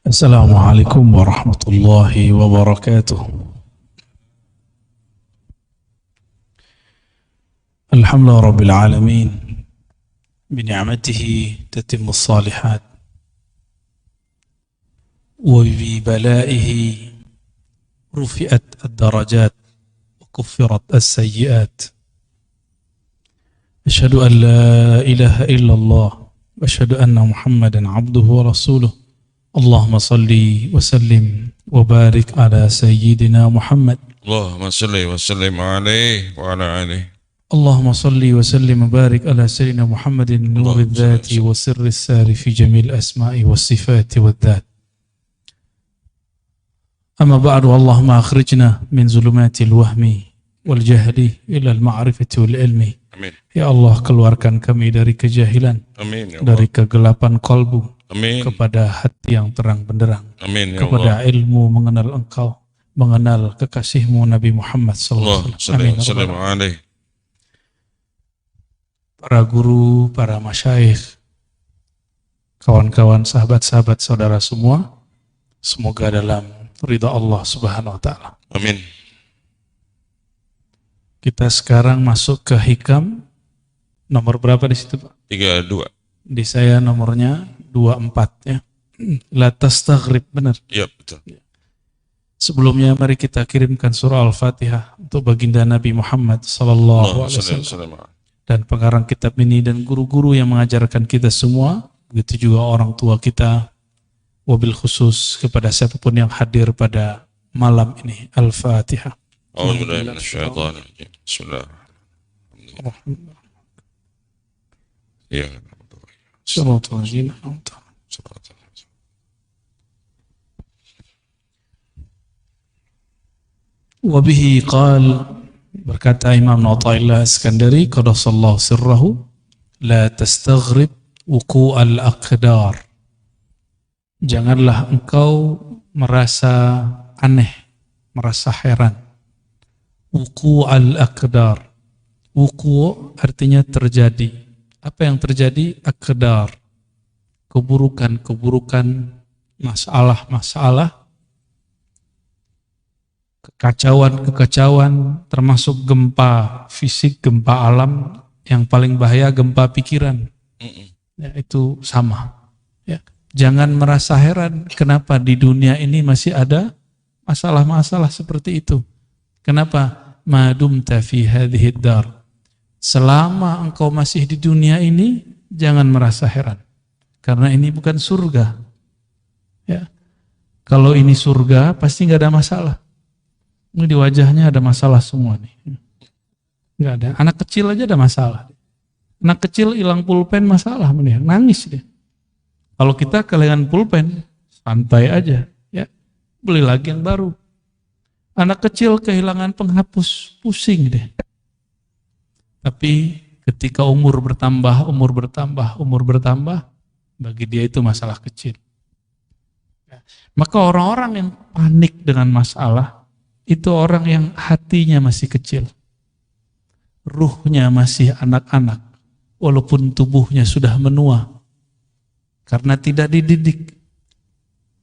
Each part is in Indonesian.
Assalamualaikum warahmatullahi wabarakatuh. Alhamdulillah rabbil alamin bini'matihi tatimmus salihat wa bi balaihi rufi'at ad-darajat wa kuffirat as-sayyi'at. Asyhadu an la ilaha illallah wa asyhadu anna Muhammadan abduhu wa rasuluh. Allahumma salli wa sallim wa barik ala sayyidina Muhammad. Allahumma salli wa sallim alaihi wa ala alihi. Allahumma salli wa sallim wa barik ala sayyidina Muhammadin nuril dhati wa sirris sari fi jamil asma'i was sifati wad dhat. Amma ba'du, Allahumma akhrijna min zulumatil wahmi wal jahli ila al ma'rifati wal ilmi. Amin. Ya Allah, keluarkan kami dari kejahilan, Amin, ya dari kegelapan kalbu, Amin. kepada hati yang terang benderang, Amin, ya kepada Allah. ilmu mengenal Engkau, mengenal kekasihmu Nabi Muhammad sallallahu alaihi wasallam. Amin. Para guru, para masyayikh, kawan-kawan, sahabat-sahabat, saudara semua, semoga dalam ridha Allah Subhanahu wa taala. Amin. Kita sekarang masuk ke hikam nomor berapa di situ, Pak? 32. Di saya nomornya 24 ya. La tastaghrib, benar. Iya, betul. Sebelumnya mari kita kirimkan surah Al-Fatihah untuk baginda Nabi Muhammad sallallahu alaihi wasallam dan pengarang kitab ini dan guru-guru yang mengajarkan kita semua, begitu juga orang tua kita, wabil khusus kepada siapapun yang hadir pada malam ini. Al-Fatihah. A'udzubillahi minasyaitonir rajim. Bismillahirrahmanirrahim. Ya. Shiratal ladzina wa bihi qal, berkata Imam Athaillah Iskandari qaddasallahu sirrahu, la tastaghrib wuqu'al aqdar. Janganlah engkau merasa aneh, merasa heran. Wuqu'al aqdar. Wuku' artinya terjadi. Apa yang terjadi? Aqdar. Keburukan-keburukan, masalah-masalah, kekacauan-kekacauan, termasuk gempa fisik, gempa alam, yang paling bahaya gempa pikiran. Ya, itu sama. Ya. Jangan merasa heran kenapa di dunia ini masih ada masalah-masalah seperti itu. Kenapa? Madumta fi hadhid dar. Selama engkau masih di dunia ini, jangan merasa heran. Karena ini bukan surga. Ya. Kalau ini surga, pasti nggak ada masalah. Ini di wajahnya ada masalah semua nih. Nggak ada. Anak kecil aja ada masalah. Anak kecil hilang pulpen masalah, mending nangis dia. Kalau kita kehilangan pulpen, santai aja, ya. Beli lagi yang baru. Anak kecil kehilangan penghapus, pusing deh. Tapi ketika umur bertambah, bagi dia itu masalah kecil. Maka orang-orang yang panik dengan masalah, itu orang yang hatinya masih kecil. Ruhnya masih anak-anak, walaupun tubuhnya sudah menua. Karena tidak dididik.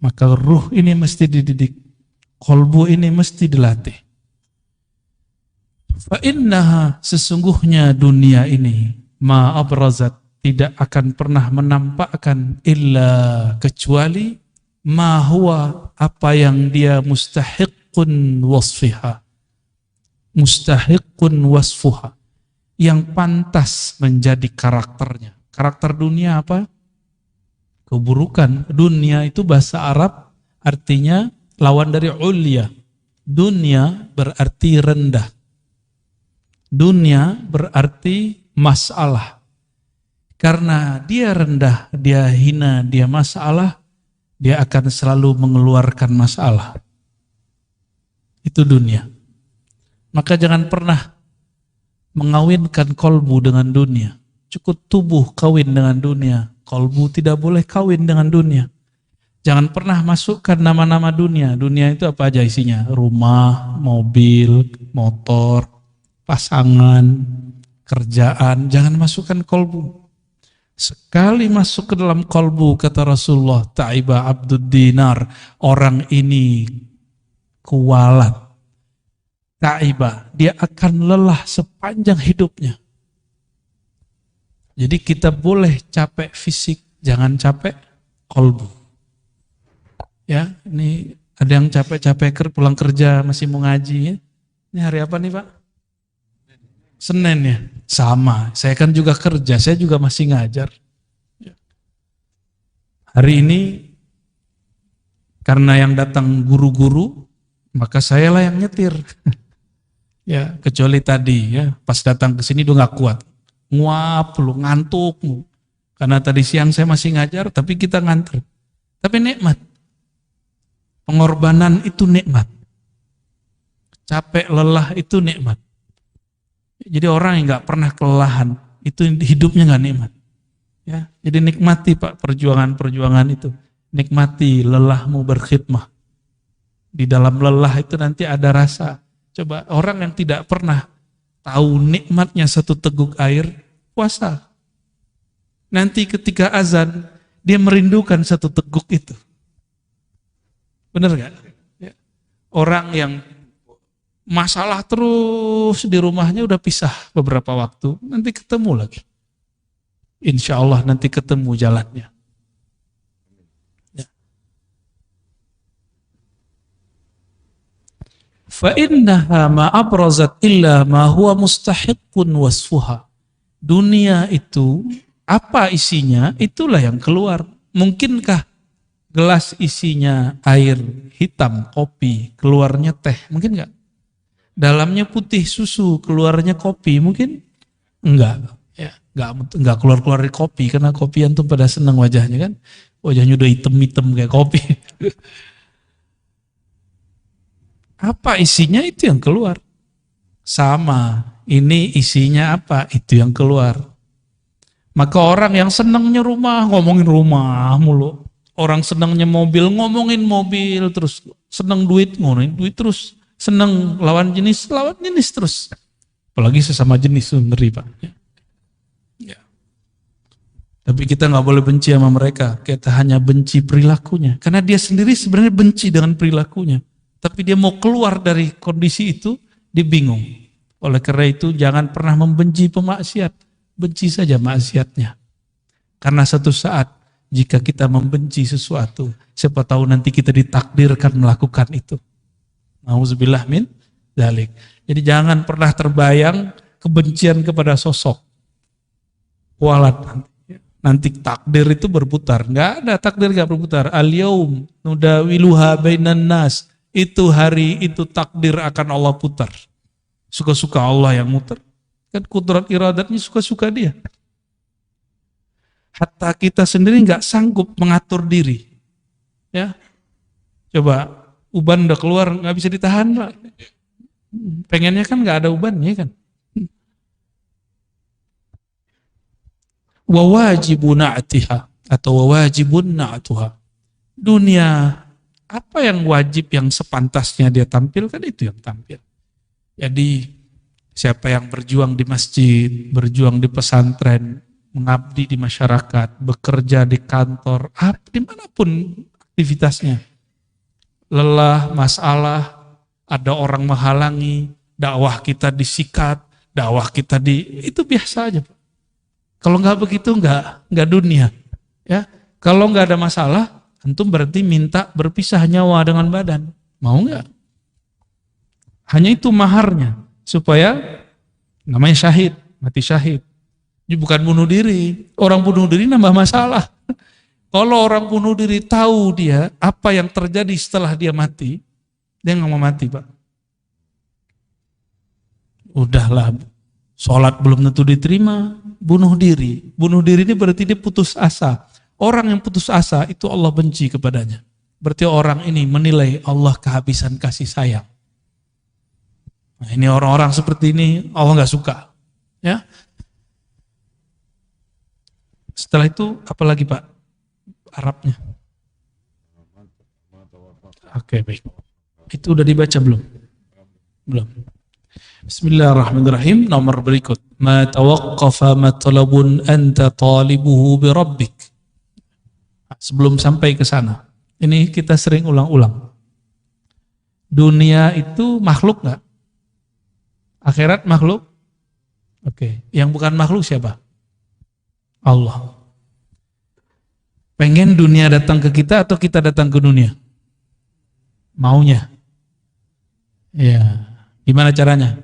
Maka ruh ini mesti dididik. Qalbu ini mesti dilatih. Fa innaha, sesungguhnya dunia ini, ma abrazat, tidak akan pernah menampakkan illa kecuali ma huwa, apa yang dia mustahiqqun wasfiha. Mustahiqqun wasfuha, yang pantas menjadi karakternya. Karakter dunia apa? Keburukan. Dunia itu bahasa Arab artinya lawan dari ulya. Dunia berarti rendah. Dunia berarti masalah. Karena dia rendah, dia hina, dia masalah, dia akan selalu mengeluarkan masalah. Itu dunia. Maka jangan pernah mengawinkan kolbu dengan dunia. Cukup tubuh kawin dengan dunia. Kolbu tidak boleh kawin dengan dunia. Jangan pernah masukkan nama-nama dunia. Dunia itu apa aja isinya? Rumah, mobil, motor, pasangan, pekerjaan, jangan masukkan kolbu. Sekali masuk ke dalam kolbu, kata Rasulullah, ta'iba abdud dinar, orang ini kualat. Ta'iba, dia akan lelah sepanjang hidupnya. Jadi kita boleh capek fisik, jangan capek kolbu. Ya, ini ada yang capek-capek pulang kerja masih mau ngaji. Ya. Ini hari apa nih Pak? Senin ya? Sama, saya kan juga kerja, saya juga masih ngajar. Hari ini, karena yang datang guru-guru, maka saya lah yang nyetir. Ya, kecuali tadi ya, pas datang ke sini udah gak kuat. Nguap lu, ngantuk lu. Karena tadi siang saya masih ngajar, tapi kita nganter. Tapi nikmat. Pengorbanan itu nikmat. Capek, lelah itu nikmat. Jadi orang yang gak pernah kelelahan, itu hidupnya gak nikmat. Ya, jadi nikmati Pak perjuangan-perjuangan itu. Nikmati lelahmu berkhidmah. Di dalam lelah itu nanti ada rasa. Coba orang yang tidak pernah tahu nikmatnya satu teguk air, puasa. Nanti ketika azan, dia merindukan satu teguk itu. Benar gak? Ya. Orang yang masalah terus di rumahnya udah pisah beberapa waktu, nanti ketemu lagi. Insya Allah nanti ketemu jalannya. Ya. فَإِنَّهَا مَا أَبْرَزَتْ إِلَّا مَا هُوَ مُسْتَحِقٌ وَصْفُهَا. Dunia itu, apa isinya, itulah yang keluar. Mungkinkah gelas isinya air hitam, kopi, keluarnya teh? Mungkin enggak? Dalamnya putih susu, keluarnya kopi, mungkin enggak. Ya, enggak keluar-keluar dari kopi, karena kopi antum pada senang wajahnya kan. Wajahnya udah hitam-hitam kayak kopi. Apa isinya itu yang keluar. Sama, ini isinya apa, itu yang keluar. Maka orang yang senangnya rumah, ngomongin rumah mulu. Orang senangnya mobil, ngomongin mobil terus. Senang duit, ngomongin duit terus. Senang lawan jenis terus. Apalagi sesama jenis itu ngeri Pak. Ya. Tapi kita nggak boleh benci sama mereka. Kita hanya benci perilakunya. Karena dia sendiri sebenarnya benci dengan perilakunya. Tapi dia mau keluar dari kondisi itu, dia bingung. Oleh karena itu jangan pernah membenci pemaksiat. Benci saja maksiatnya. Karena satu saat jika kita membenci sesuatu, siapa tahu nanti kita ditakdirkan melakukan itu. Nauzubillah min dzalik. Jadi jangan pernah terbayang kebencian kepada sosok. Kualat nanti takdir itu berputar. Enggak ada takdir enggak berputar. Al-yaum nudawiluha bainan nas. Itu hari itu takdir akan Allah putar. Suka-suka Allah yang muter. Kan kudrat iradatnya suka-suka dia. Hatta kita sendiri enggak sanggup mengatur diri. Ya. Coba uban udah keluar, nggak bisa ditahan Pak. Pengennya kan nggak ada ubannya kan. Wawajibun na'tiha atau wawajibun na'tuha. Dunia, apa yang wajib yang sepantasnya dia tampilkan itu yang tampil. Jadi siapa yang berjuang di masjid, berjuang di pesantren, mengabdi di masyarakat, bekerja di kantor, dimanapun aktivitasnya. Lelah, masalah, ada orang menghalangi, dakwah kita disikat, dakwah kita itu biasa aja Pak. Kalau nggak begitu nggak dunia. Ya, kalau nggak ada masalah, antum berarti minta berpisah nyawa dengan badan. Mau nggak? Hanya itu maharnya supaya namanya syahid, mati syahid. Ini bukan bunuh diri. Orang bunuh diri nambah masalah. Kalau orang bunuh diri tahu dia apa yang terjadi setelah dia mati, dia nggak mau mati Pak. Udahlah, sholat belum tentu diterima, bunuh diri. Bunuh diri ini berarti dia putus asa. Orang yang putus asa itu Allah benci kepadanya. Berarti orang ini menilai Allah kehabisan kasih sayang. Nah, ini orang-orang seperti ini Allah nggak suka. Ya. Setelah itu apa lagi Pak? Arabnya. Oke, baik. Itu udah dibaca belum? Belum. Bismillahirrahmanirrahim. Nomor berikut. Ma tawaqqafa matlabun anta talibuhu bi rabbik. Sebelum sampai ke sana, ini kita sering ulang-ulang. Dunia itu makhluk nggak? Akhirat makhluk? Oke. Yang bukan makhluk siapa? Allah. Pengen dunia datang ke kita atau kita datang ke dunia? Maunya. Ya. Gimana caranya?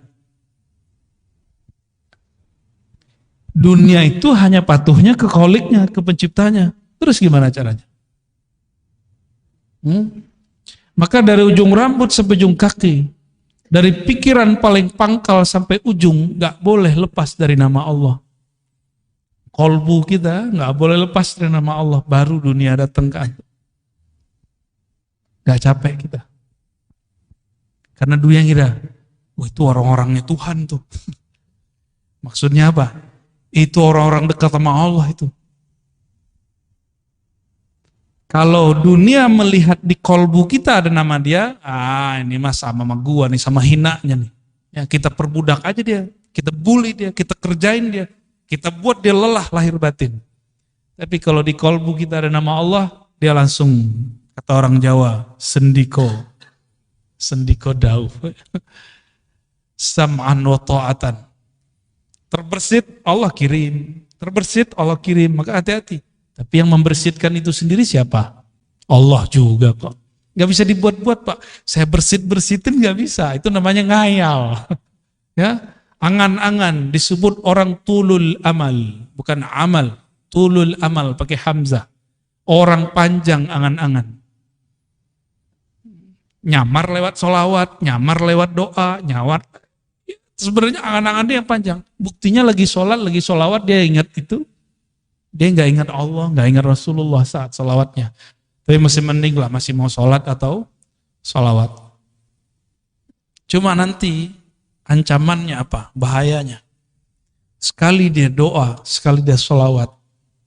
Dunia itu hanya patuhnya ke kholiknya, ke penciptanya. Terus gimana caranya? Maka dari ujung rambut sampai ujung kaki, dari pikiran paling pangkal sampai ujung, gak boleh lepas dari nama Allah. Kolbu kita gak boleh lepas dari nama Allah, baru dunia datang ke antum. Gak capek kita. Karena dunia ngira, wah itu orang-orangnya Tuhan tuh. Maksudnya apa? Itu orang-orang dekat sama Allah itu. Kalau dunia melihat di kolbu kita ada nama dia, ini mah sama gua nih, sama hinanya nih. Ya, kita perbudak aja dia, kita bully dia, kita kerjain dia, kita buat dia lelah lahir batin. Tapi kalau di kolbu kita ada nama Allah, dia langsung, kata orang Jawa, sendiko dauh. Sam'an wa ta'atan. Terbersit Allah kirim, maka hati-hati. Tapi yang membersihkan itu sendiri siapa? Allah juga kok. Gak bisa dibuat-buat Pak. Saya bersihin gak bisa. Itu namanya ngayal. Ya, angan-angan disebut orang tulul amal, bukan amal. Tulul amal pakai hamzah. Orang panjang angan-angan. Nyamar lewat sholawat, nyamar lewat doa, nyawar. Sebenarnya angan-angannya yang panjang. Buktinya lagi sholat, lagi sholawat, dia ingat itu. Dia nggak ingat Allah, nggak ingat Rasulullah saat sholawatnya. Tapi masih mending lah, masih mau sholat atau sholawat. Cuma nanti ancamannya apa? Bahayanya. Sekali dia doa, sekali dia sholawat,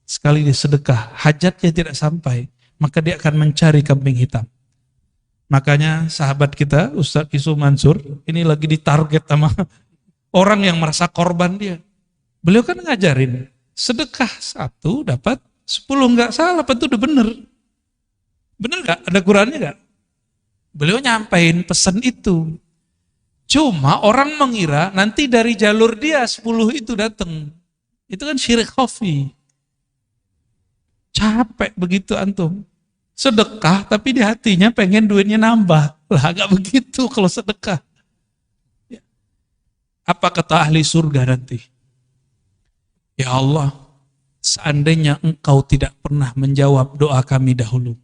sekali dia sedekah, hajatnya tidak sampai, maka dia akan mencari kambing hitam. Makanya sahabat kita, Ustadz Isu Mansur, ini lagi ditarget sama orang yang merasa korban dia. Beliau kan ngajarin, sedekah 1 dapat 10, nggak salah, itu udah bener. Bener nggak? Ada Qurannya nggak? Beliau nyampein pesan itu. Cuma orang mengira nanti dari jalur dia 10 itu datang. Itu kan syirik khafi. Capek begitu antum. Sedekah tapi di hatinya pengen duitnya nambah. Lah gak begitu kalau sedekah. Apa kata ahli surga nanti? Ya Allah, seandainya engkau tidak pernah menjawab doa kami dahulu,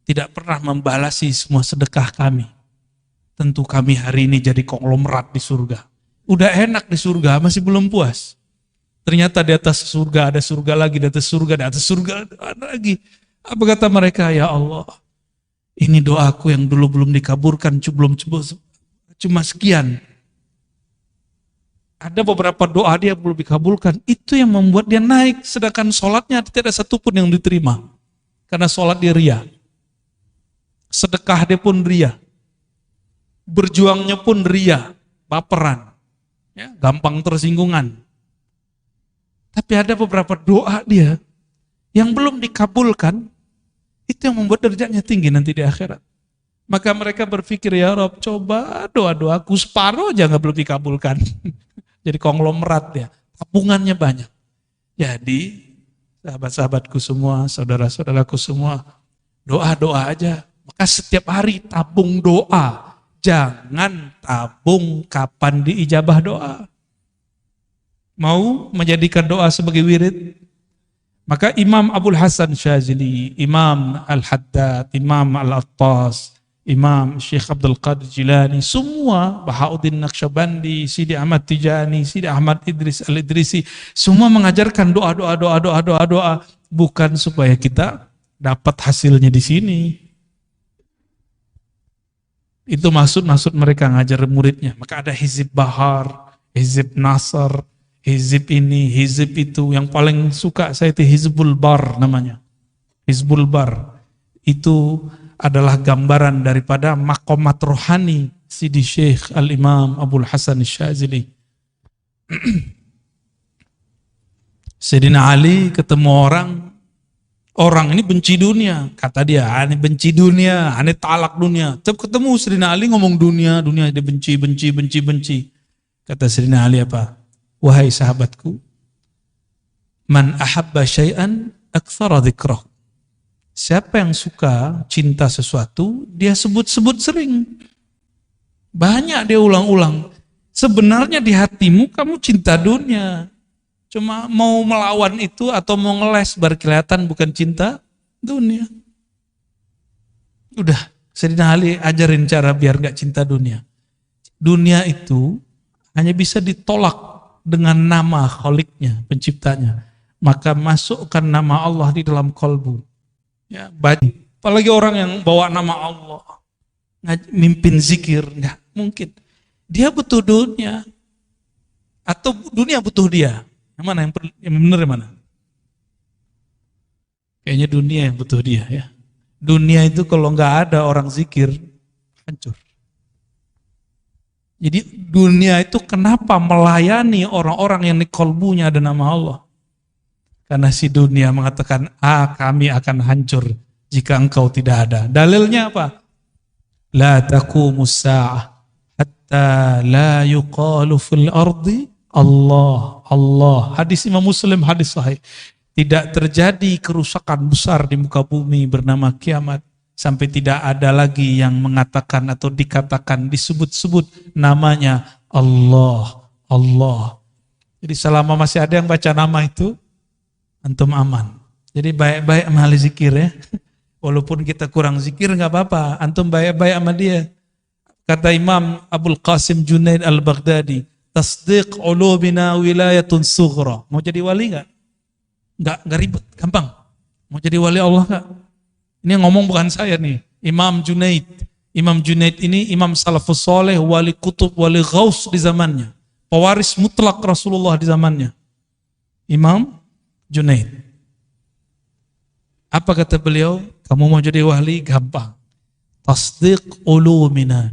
tidak pernah membalasi semua sedekah kami, tentu kami hari ini jadi konglomerat di surga. Udah enak di surga, masih belum puas. Ternyata di atas surga ada surga lagi, di atas surga ada lagi. Apa kata mereka? Ya Allah, ini doaku yang dulu belum dikaburkan, cuma sekian. Ada beberapa doa dia belum dikabulkan, itu yang membuat dia naik, sedangkan sholatnya tidak ada satupun yang diterima. Karena sholat dia ria. Sedekah dia pun ria. Berjuangnya pun ria, baperan. Ya, gampang tersinggungan. Tapi ada beberapa doa dia yang belum dikabulkan, itu yang membuat derajatnya tinggi nanti di akhirat. Maka mereka berpikir, ya Rob, coba doa-doaku separuh aja nggak belum dikabulkan. Jadi konglomerat ya, tabungannya banyak. Jadi sahabat-sahabatku semua, saudara-saudaraku semua, doa-doa aja. Maka setiap hari tabung doa. Jangan tabung kapan diijabah doa. Mau menjadikan doa sebagai wirid? Maka Imam Abul Hasan Syazili, Imam Al-Haddad, Imam Al-Attas, Imam Syekh Abdul Qadir Jilani, semua, Bahauddin Naqsyabandi, Sidi Ahmad Tijani, Sidi Ahmad Idris Al-Idrisi, semua mengajarkan doa, bukan supaya kita dapat hasilnya di sini. Itu maksud mereka ngajar muridnya. Maka ada Hizib Bahar, Hizib Nasr, Hizib ini, Hizib itu. Yang paling suka saya itu Hizbul Bar namanya. Hizbul Bar itu adalah gambaran daripada makomat rohani Sidi Syekh Al-Imam Abdul Hasan Syazili. Sayyidina Ali ketemu orang ini benci dunia, kata dia, ini benci dunia, ini talak dunia. Tetap ketemu Sayyidina Ali ngomong dunia dia benci. Kata Sayyidina Ali apa? Wahai sahabatku, man ahabba syai'an aktsara dzikrah. Siapa yang suka cinta sesuatu, dia sebut-sebut sering. Banyak dia ulang-ulang. Sebenarnya di hatimu kamu cinta dunia. Cuma mau melawan itu atau mau ngeles baru kelihatan bukan cinta dunia. Udah, Sayyidina Ali ajarin cara biar gak cinta dunia. Dunia itu hanya bisa ditolak dengan nama Kholiknya, penciptanya. Maka masukkan nama Allah di dalam kolbu. Ya, apalagi orang yang bawa nama Allah, mimpin zikir, nggak mungkin. Dia butuh dunia, atau dunia butuh dia. Yang mana yang benar yang mana? Kayaknya dunia yang butuh dia ya. Dunia itu kalau nggak ada orang zikir, hancur. Jadi dunia itu kenapa melayani orang-orang yang di kolbunya ada nama Allah? Karena si dunia mengatakan, kami akan hancur jika engkau tidak ada. Dalilnya apa? La taqumus sa'ah hatta la yuqalu fil ardi Allah. Hadis Imam Muslim, hadis sahih. Tidak terjadi kerusakan besar di muka bumi bernama kiamat sampai tidak ada lagi yang mengatakan atau dikatakan, disebut-sebut namanya Allah. Jadi selama masih ada yang baca nama itu, antum aman. Jadi baik-baik sama ahli zikir ya. Walaupun kita kurang zikir nggak apa-apa, antum baik-baik sama dia. Kata Imam Abdul Qasim Junaid Al-Baghdadi, tasdiq ulubina wilayatun sughra. Mau jadi wali nggak? Nggak ribet, gampang. Mau jadi wali Allah nggak? Ini yang ngomong bukan saya nih, Imam Junaid. Imam Junaid ini imam salafus soleh, wali kutub, wali ghaus di zamannya. Pewaris mutlak Rasulullah di zamannya. Imam Junaid. Apa kata beliau? Kamu mau jadi wali? Gampang. Tasdiq ulumina.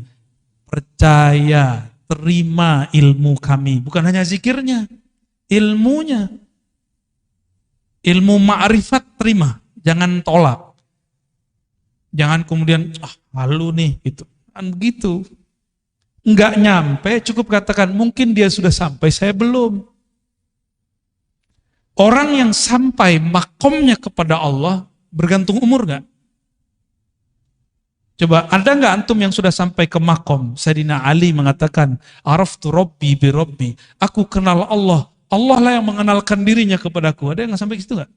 Percaya, terima ilmu kami. Bukan hanya zikirnya, ilmunya. Ilmu ma'rifat terima. Jangan tolak. Jangan kemudian, halu nih, gitu. Kan begitu. Enggak nyampe, cukup katakan, mungkin dia sudah sampai, saya belum. Orang yang sampai makomnya kepada Allah bergantung umur gak? Coba ada gak antum yang sudah sampai ke makom? Sayyidina Ali mengatakan, araftu rabbi bi rabbi. Aku kenal Allah. Allah lah yang mengenalkan dirinya kepadaku. Ada yang gak sampai ke situ gak?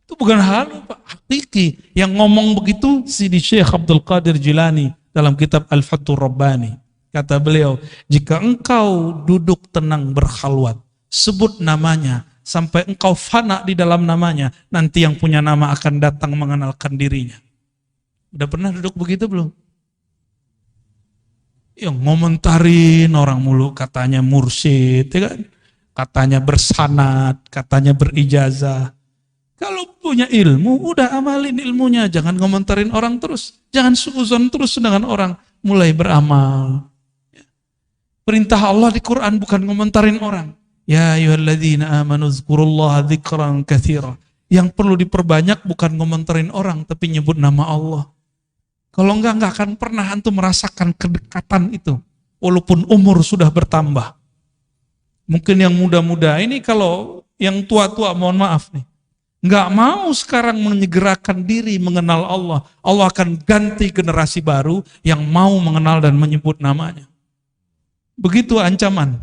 Itu bukan hal hakiki. Yang ngomong begitu Sidi Syekh Abdul Qadir Jilani dalam kitab Al-Fathur Rabbani. Kata beliau, jika engkau duduk tenang berkhalwat, sebut namanya, sampai engkau fana di dalam namanya, nanti yang punya nama akan datang mengenalkan dirinya. Udah pernah duduk begitu belum? Yang ngomentarin orang mulu, katanya mursyid, ya kan? Katanya bersanad, katanya berijazah. Kalau punya ilmu, udah amalin ilmunya, jangan ngomentarin orang terus. Jangan suuzon terus dengan orang, mulai beramal. Perintah Allah di Quran bukan ngomentarin orang. Ya ayyuhalladzina amanu dzkurullaha dzikran katsira. Yang perlu diperbanyak bukan ngomentarin orang tapi nyebut nama Allah. Kalau enggak akan pernah antum merasakan kedekatan itu walaupun umur sudah bertambah. Mungkin yang muda-muda ini, kalau yang tua-tua mohon maaf nih, enggak mau sekarang menyegerakan diri mengenal Allah. Allah akan ganti generasi baru yang mau mengenal dan menyebut namanya. Begitu ancaman.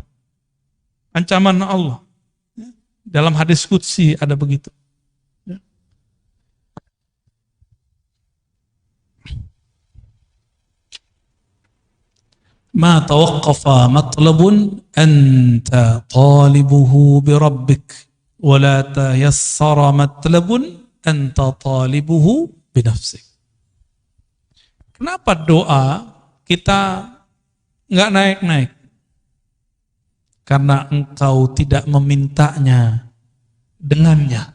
Ancaman Allah. Dalam hadis qudsi ada begitu. Ma tawaqqafa matlabun anta talibuhu bi rabbik wa la tayassara matlabun anta talibuhu bi nafsik. Kenapa doa kita enggak naik-naik? Karena engkau tidak memintanya dengannya,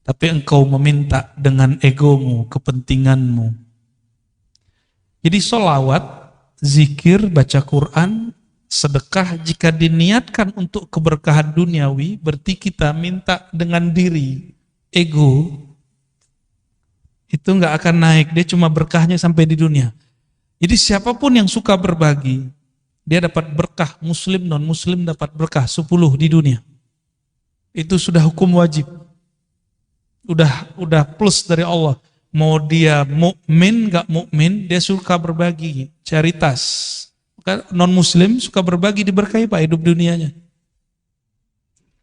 tapi engkau meminta dengan egomu, kepentinganmu. Jadi sholawat zikir, baca Quran, sedekah jika diniatkan untuk keberkahan duniawi, berarti kita minta dengan diri, ego, itu nggak akan naik, dia cuma berkahnya sampai di dunia. Jadi siapapun yang suka berbagi, dia dapat berkah, muslim, non-muslim dapat berkah 10 di dunia. Itu sudah hukum wajib. Udah plus dari Allah. Mau dia mukmin nggak mukmin, dia suka berbagi, caritas. Non-muslim suka berbagi, diberkahi Pak hidup dunianya.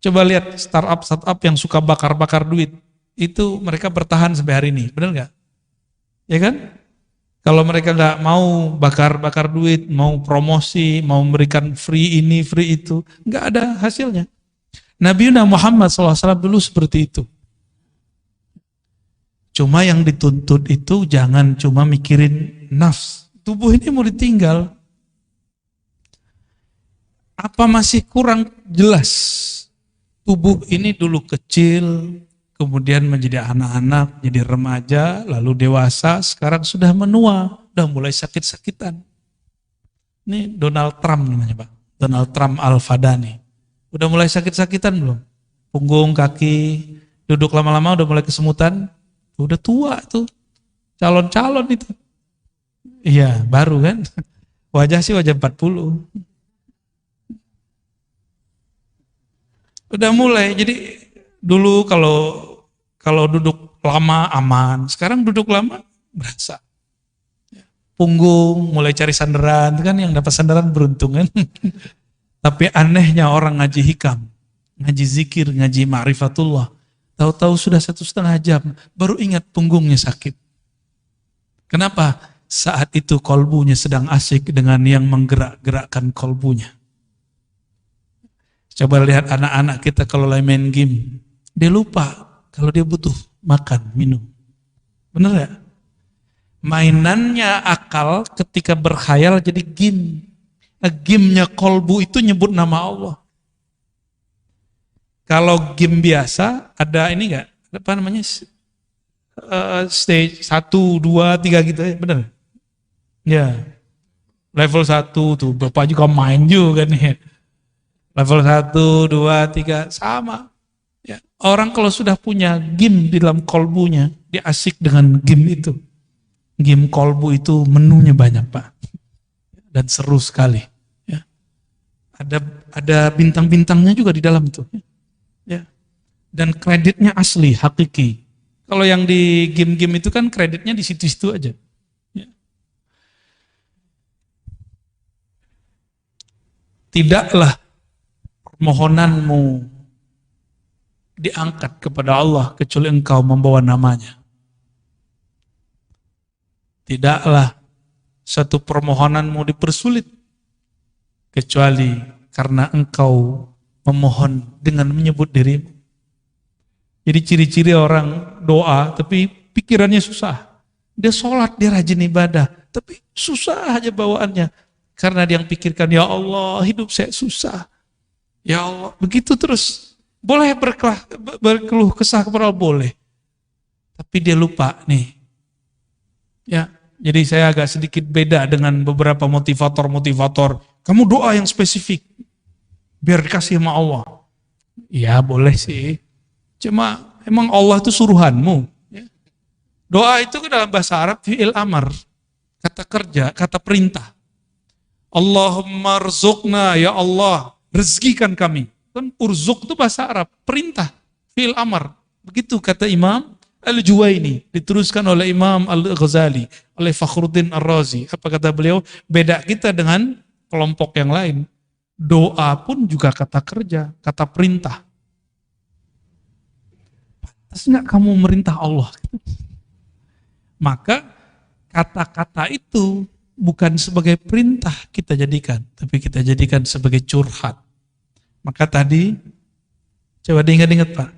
Coba lihat startup yang suka bakar-bakar duit, itu mereka bertahan sampai hari ini, benar nggak? Ya kan? Kalau mereka nggak mau bakar-bakar duit, mau promosi, mau memberikan free ini, free itu, nggak ada hasilnya. Nabi Muhammad SAW dulu seperti itu. Cuma yang dituntut itu jangan cuma mikirin nafs. Tubuh ini mau ditinggal. Apa masih kurang jelas? Tubuh ini dulu kecil, kemudian menjadi anak-anak, jadi remaja, lalu dewasa, sekarang sudah menua, sudah mulai sakit-sakitan. Ini Donald Trump namanya Pak, Donald Trump Al-Fadani. Udah mulai sakit-sakitan belum? Punggung, kaki, duduk lama-lama udah mulai kesemutan, udah tua tuh, calon-calon itu. Iya, baru kan? Wajah sih wajah 40. Udah mulai, jadi dulu kalau duduk lama aman, sekarang duduk lama berasa. Punggung, mulai cari sandaran, kan yang dapat sandaran beruntung kan. Tapi anehnya orang ngaji hikam, ngaji zikir, ngaji ma'rifatullah, tahu-tahu sudah 1,5 jam, baru ingat punggungnya sakit. Kenapa? Saat itu kolbunya sedang asik dengan yang menggerak-gerakkan kolbunya. Coba lihat anak-anak kita kalau lagi main game, dia lupa kalau dia butuh makan, minum. Bener ya? Mainannya akal ketika berkhayal jadi game. Game-nya kolbu itu nyebut nama Allah. Kalau game biasa ada ini enggak? Apa namanya? Stage 1, 2, 3 gitu ya, bener? Ya. Level 1 tuh, Bapak juga main juga nih. Level 1, 2, 3 sama. Ya. Orang kalau sudah punya game di dalam kolbunya, dia asik dengan game itu. Game kolbu itu menunya banyak Pak. Dan seru sekali. Ya. Ada bintang-bintangnya juga di dalam itu. Ya. Dan kreditnya asli, hakiki. Kalau yang di game-game itu kan kreditnya di situ-situ aja. Ya. Tidaklah permohonanmu diangkat kepada Allah kecuali engkau membawa namanya. Tidaklah satu permohonanmu dipersulit kecuali karena engkau memohon dengan menyebut dirimu. Jadi ciri-ciri orang doa tapi pikirannya susah. Dia sholat, dia rajin ibadah, tapi susah aja bawaannya. Karena dia yang pikirkan, ya Allah hidup saya susah. Ya Allah, begitu terus. Boleh berkeluh kesah kepada Allah, boleh. Tapi dia lupa nih. Ya, jadi saya agak sedikit beda dengan beberapa motivator. Kamu doa yang spesifik, biar dikasih sama Allah. Ya boleh sih. Cuma emang Allah itu suruhanmu. Ya. Doa itu kan dalam bahasa Arab fi'il amar. Kata kerja, kata perintah. Allahumma rzuqna, ya Allah, rezekikan kami. Kan urzuk itu bahasa Arab, perintah, fi'il amar. Begitu kata Imam Al-Juwaini, diteruskan oleh Imam Al-Ghazali, oleh Fakhruddin Ar-Razi. Apa kata beliau? Beda kita dengan kelompok yang lain. Doa pun juga kata kerja, kata perintah. Pantas nggak kamu merintah Allah? Maka kata-kata itu bukan sebagai perintah kita jadikan, tapi kita jadikan sebagai curhat. Maka tadi, coba diingat-ingat Pak,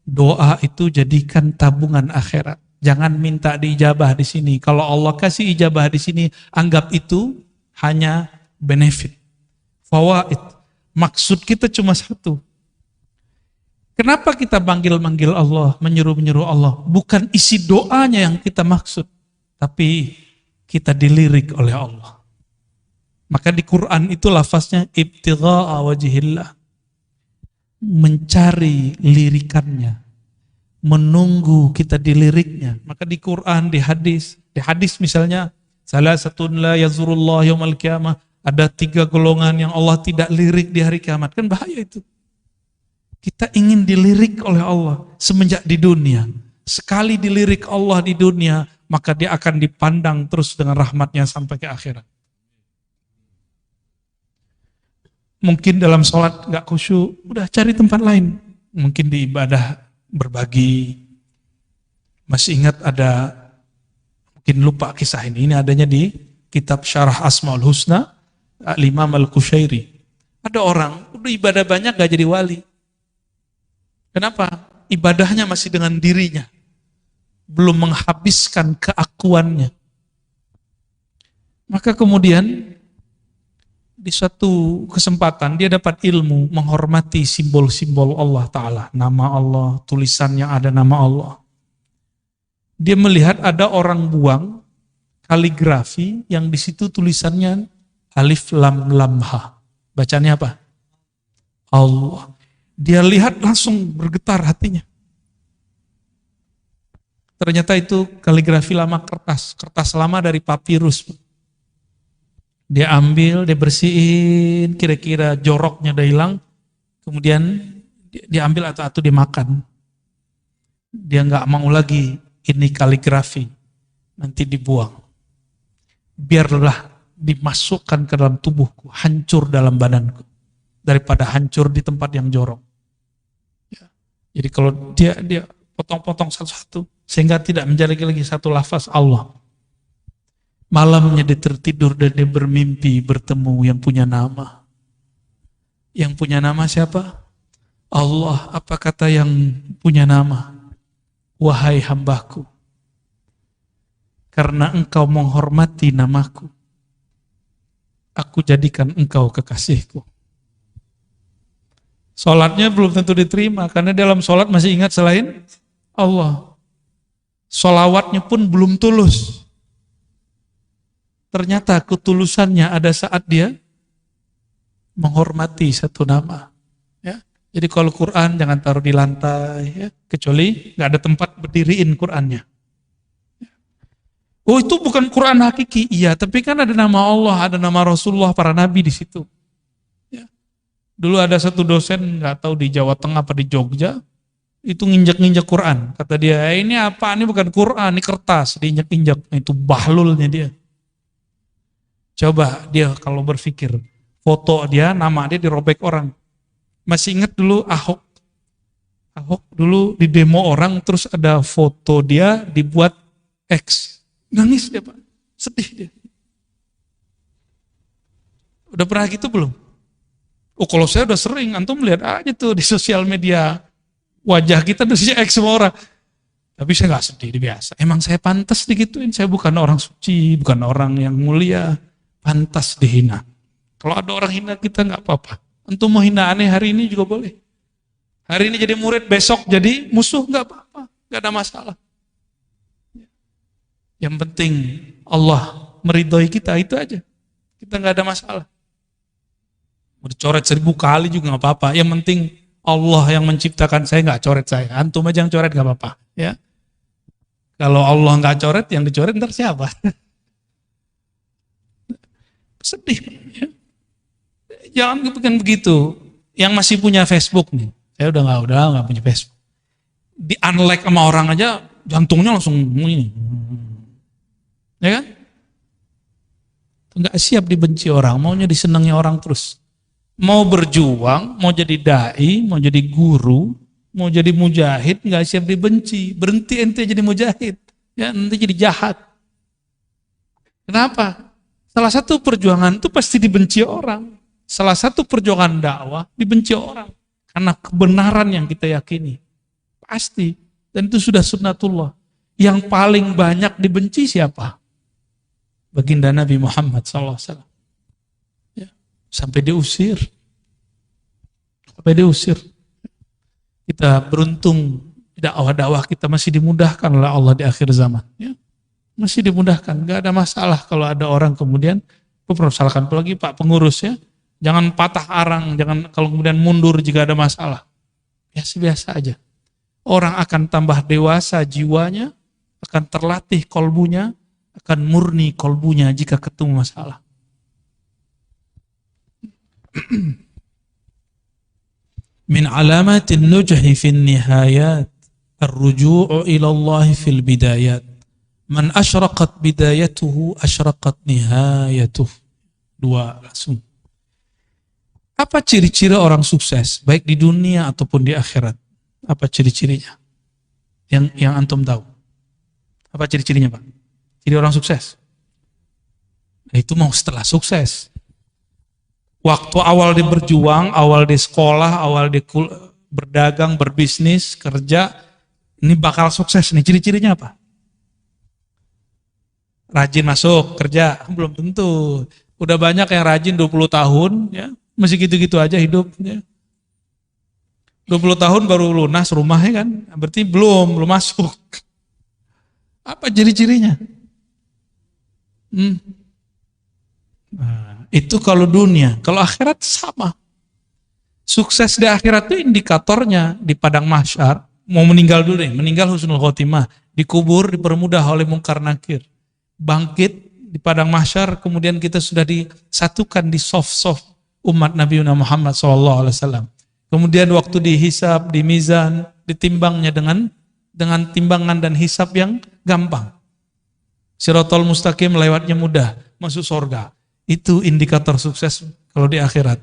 doa itu jadikan tabungan akhirat. Jangan minta diijabah di sini. Kalau Allah kasih ijabah di sini, anggap itu hanya benefit, fawaid. Maksud kita cuma satu. Kenapa kita manggil-manggil Allah, menyuruh-menyuruh Allah? Bukan isi doanya yang kita maksud, tapi kita dilirik oleh Allah. Maka di Quran itu lafaznya ibtigha'a wajhillah. Mencari lirikannya. Menunggu kita di liriknya. Maka di Quran, di hadis misalnya, salasatun la yazurullah yaumal qiyamah. Ada 3 golongan yang Allah tidak lirik di hari kiamat. Kan bahaya itu. Kita ingin dilirik oleh Allah semenjak di dunia. Sekali dilirik Allah di dunia, maka dia akan dipandang terus dengan rahmatnya sampai ke akhirat. Mungkin dalam sholat gak khusyuk, udah cari tempat lain. Mungkin di ibadah berbagi. Masih ingat ada, mungkin lupa kisah ini adanya di kitab Syarah Asmaul Husna, Al-Imam Al-Qushairi. Ada orang, udah ibadah banyak gak jadi wali. Kenapa? Ibadahnya masih dengan dirinya. Belum menghabiskan keakuannya. Maka kemudian di suatu kesempatan dia dapat ilmu menghormati simbol-simbol Allah Ta'ala. Nama Allah, tulisan yang ada nama Allah. Dia melihat ada orang buang kaligrafi yang di situ tulisannya alif lam lam ha. Bacanya apa? Allah. Dia lihat langsung bergetar hatinya. Ternyata itu kaligrafi lama kertas lama dari papirus. Dia ambil, dia bersihin, kira-kira joroknya udah hilang, kemudian dia ambil atau dimakan. Dia nggak mau lagi ini kaligrafi, nanti dibuang. Biarlah dimasukkan ke dalam tubuhku, hancur dalam badanku, daripada hancur di tempat yang jorok. Ya. Jadi kalau dia potong-potong satu-satu, sehingga tidak menjadi lagi satu lafaz Allah. Malamnya dia tertidur dan dia bermimpi bertemu yang punya nama. Yang punya nama siapa? Allah. Apa kata yang punya nama? Wahai hambaku, karena engkau menghormati namaku, aku jadikan engkau kekasihku. Sholatnya belum tentu diterima, karena dalam sholat masih ingat selain Allah. Sholawatnya pun belum tulus. Ternyata ketulusannya ada saat dia menghormati satu nama. Ya. Jadi kalau Quran jangan taruh di lantai, ya. Kecuali nggak ada tempat berdiriin Qurannya. Oh itu bukan Quran hakiki, iya. Tapi kan ada nama Allah, ada nama Rasulullah, para nabi di situ. Ya. Dulu ada satu dosen nggak tahu di Jawa Tengah apa di Jogja, itu nginjak-nginjak Quran. Kata dia, ini apa? Ini bukan Quran, ini kertas, diinjak-injak. Itu bahlulnya dia. Coba dia kalau berpikir, foto dia, nama dia dirobek orang. Masih ingat dulu Ahok? Ahok dulu di demo orang, terus ada foto dia dibuat X. Nangis dia Pak, sedih dia. Udah pernah gitu belum? Oh kalau saya udah sering, antum lihat aja tuh di sosial media, wajah kita tuh X semua orang. Tapi saya gak sedih, biasa. Emang saya pantas digituin, saya bukan orang suci, bukan orang yang mulia. Pantas dihina. Kalau ada orang hina kita nggak apa-apa. Antum mau hina aneh hari ini juga boleh. Hari ini jadi murid, besok jadi musuh nggak apa-apa, nggak ada masalah. Yang penting Allah meridhoi kita, itu aja. Kita nggak ada masalah. Mau dicoret 1000 kali juga nggak apa-apa. Yang penting Allah yang menciptakan saya nggak coret saya. Antum aja yang coret nggak apa-apa. Ya. Kalau Allah nggak coret, yang dicoret ntar siapa? Sedih. Ya. Jangan kepikiran begitu. Yang masih punya Facebook nih, saya udah nggak punya Facebook. Di unlike sama orang aja, jantungnya langsung ini. Ya kan? Nggak siap dibenci orang, maunya disenangi orang terus. Mau berjuang, mau jadi dai, mau jadi guru, mau jadi mujahid, nggak siap dibenci. Berhenti ente jadi mujahid, ya nanti jadi jahat. Kenapa? Salah satu perjuangan itu pasti dibenci orang. Salah satu perjuangan dakwah dibenci orang. Karena kebenaran yang kita yakini. Pasti. Dan itu sudah sunnatullah. Yang paling banyak dibenci siapa? Baginda Nabi Muhammad SAW. Ya. Sampai diusir. Kita beruntung dakwah-dakwah kita masih dimudahkan oleh Allah di akhir zaman. Ya. Masih dimudahkan, gak ada masalah kalau ada orang kemudian Persalahkan apalagi Pak pengurus ya. Jangan patah arang, jangan kalau kemudian mundur jika ada masalah. Biasa-biasa aja. Orang akan tambah dewasa jiwanya, akan terlatih kolbunya, akan murni kolbunya jika ketemu masalah. Min alamatin nujhi fin nihayat ar-ruju'u ila Allah fil bidayat. Man asyraqat bidayatuhu asyraqat nihayatuh. Dua langsung. Apa ciri-ciri orang sukses baik di dunia ataupun di akhirat? Apa ciri-cirinya? Yang antum tahu. Apa ciri-cirinya, Pak? Ciri orang sukses. Nah, itu mau setelah sukses. Waktu awal dia berjuang, awal dia sekolah, awal dia berdagang, berbisnis, kerja, ini bakal sukses nih. Ciri-cirinya apa? Rajin masuk kerja, belum tentu. Udah banyak yang rajin 20 tahun, ya masih gitu-gitu aja hidup. Ya. 20 tahun baru lunas rumahnya kan, berarti belum masuk. Apa ciri-cirinya? Nah, itu kalau dunia, kalau akhirat sama. Sukses di akhirat itu indikatornya di padang mahsyar, mau meninggal dulu deh, meninggal husnul khotimah, dikubur, dipermudah oleh mungkar nakir. Bangkit di padang mahsyar, kemudian kita sudah disatukan di soft umat Nabi Muhammad SAW. Kemudian waktu dihisab, di mizan, ditimbangnya dengan timbangan dan hisab yang gampang. Siratal mustaqim lewatnya mudah, masuk surga. Itu indikator sukses kalau di akhirat.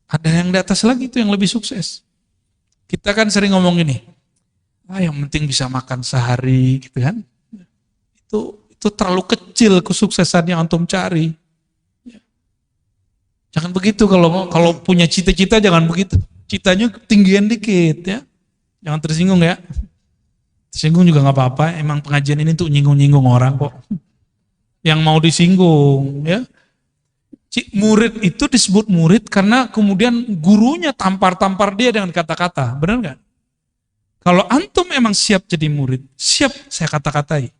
Ada yang di atas lagi itu yang lebih sukses. Kita kan sering ngomong ini, yang penting bisa makan sehari, gitu kan? Itu terlalu kecil kesuksesan yang antum cari. Jangan begitu kalau punya cita-cita, jangan begitu. Citanya ketinggian dikit ya. Jangan tersinggung ya. Tersinggung juga nggak apa-apa. Emang pengajian ini tuh nyinggung-nyinggung orang kok. Yang mau disinggung ya. Murid itu disebut murid karena kemudian gurunya tampar-tampar dia dengan kata-kata. Benar nggak? Kalau antum emang siap jadi murid, siap saya kata-katai.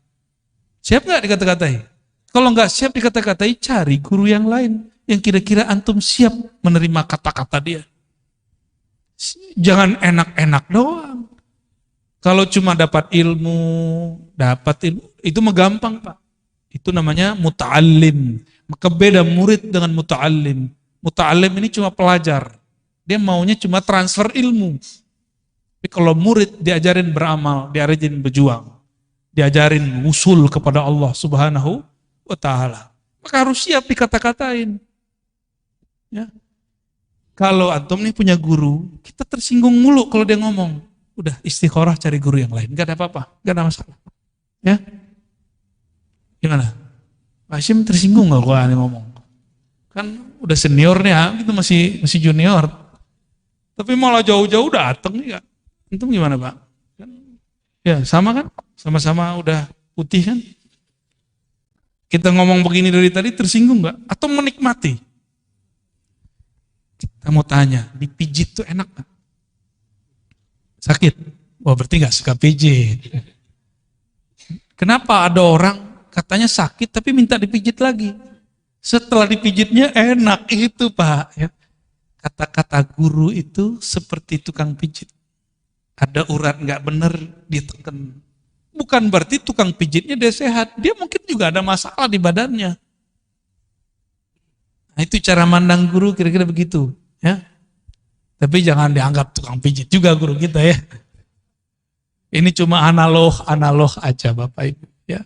Siap nggak dikata-katai? Kalau nggak siap dikata-katai, cari guru yang lain yang kira-kira antum siap menerima kata-kata dia. Jangan enak-enak doang. Kalau cuma dapat ilmu, itu mah gampang Pak. Itu namanya muta'allim. Maka beda murid dengan muta'allim. Muta'allim ini cuma pelajar. Dia maunya cuma transfer ilmu. Tapi kalau murid diajarin beramal, diajarin berjuang, diajarin usul kepada Allah Subhanahu wa ta'ala. Maka harus siap dikata-katain. Ya. Kalau antum nih punya guru, kita tersinggung mulu kalau dia ngomong. Udah istikharah cari guru yang lain, gak ada apa-apa, gak ada masalah. Ya, gimana? Pak Hashim tersinggung gak kalau aneh ngomong? Kan udah senior nih, kita masih junior. Tapi malah jauh-jauh dateng nih Kak. Antum gimana Pak? Ya sama kan? Sama-sama udah putih kan? Kita ngomong begini dari tadi tersinggung gak? Atau menikmati? Kita mau tanya, dipijit tuh enak gak? Sakit? Wah berarti gak suka pijit. Kenapa ada orang katanya sakit tapi minta dipijit lagi? Setelah dipijitnya enak, itu Pak. Ya. Kata-kata guru itu seperti tukang pijit. Ada urat gak bener, diteken. Bukan berarti tukang pijitnya dia sehat. Dia mungkin juga ada masalah di badannya. Nah, itu cara mandang guru kira-kira begitu. Ya. Tapi jangan dianggap tukang pijit juga guru kita ya. Ini cuma analog aja Bapak Ibu. Ya.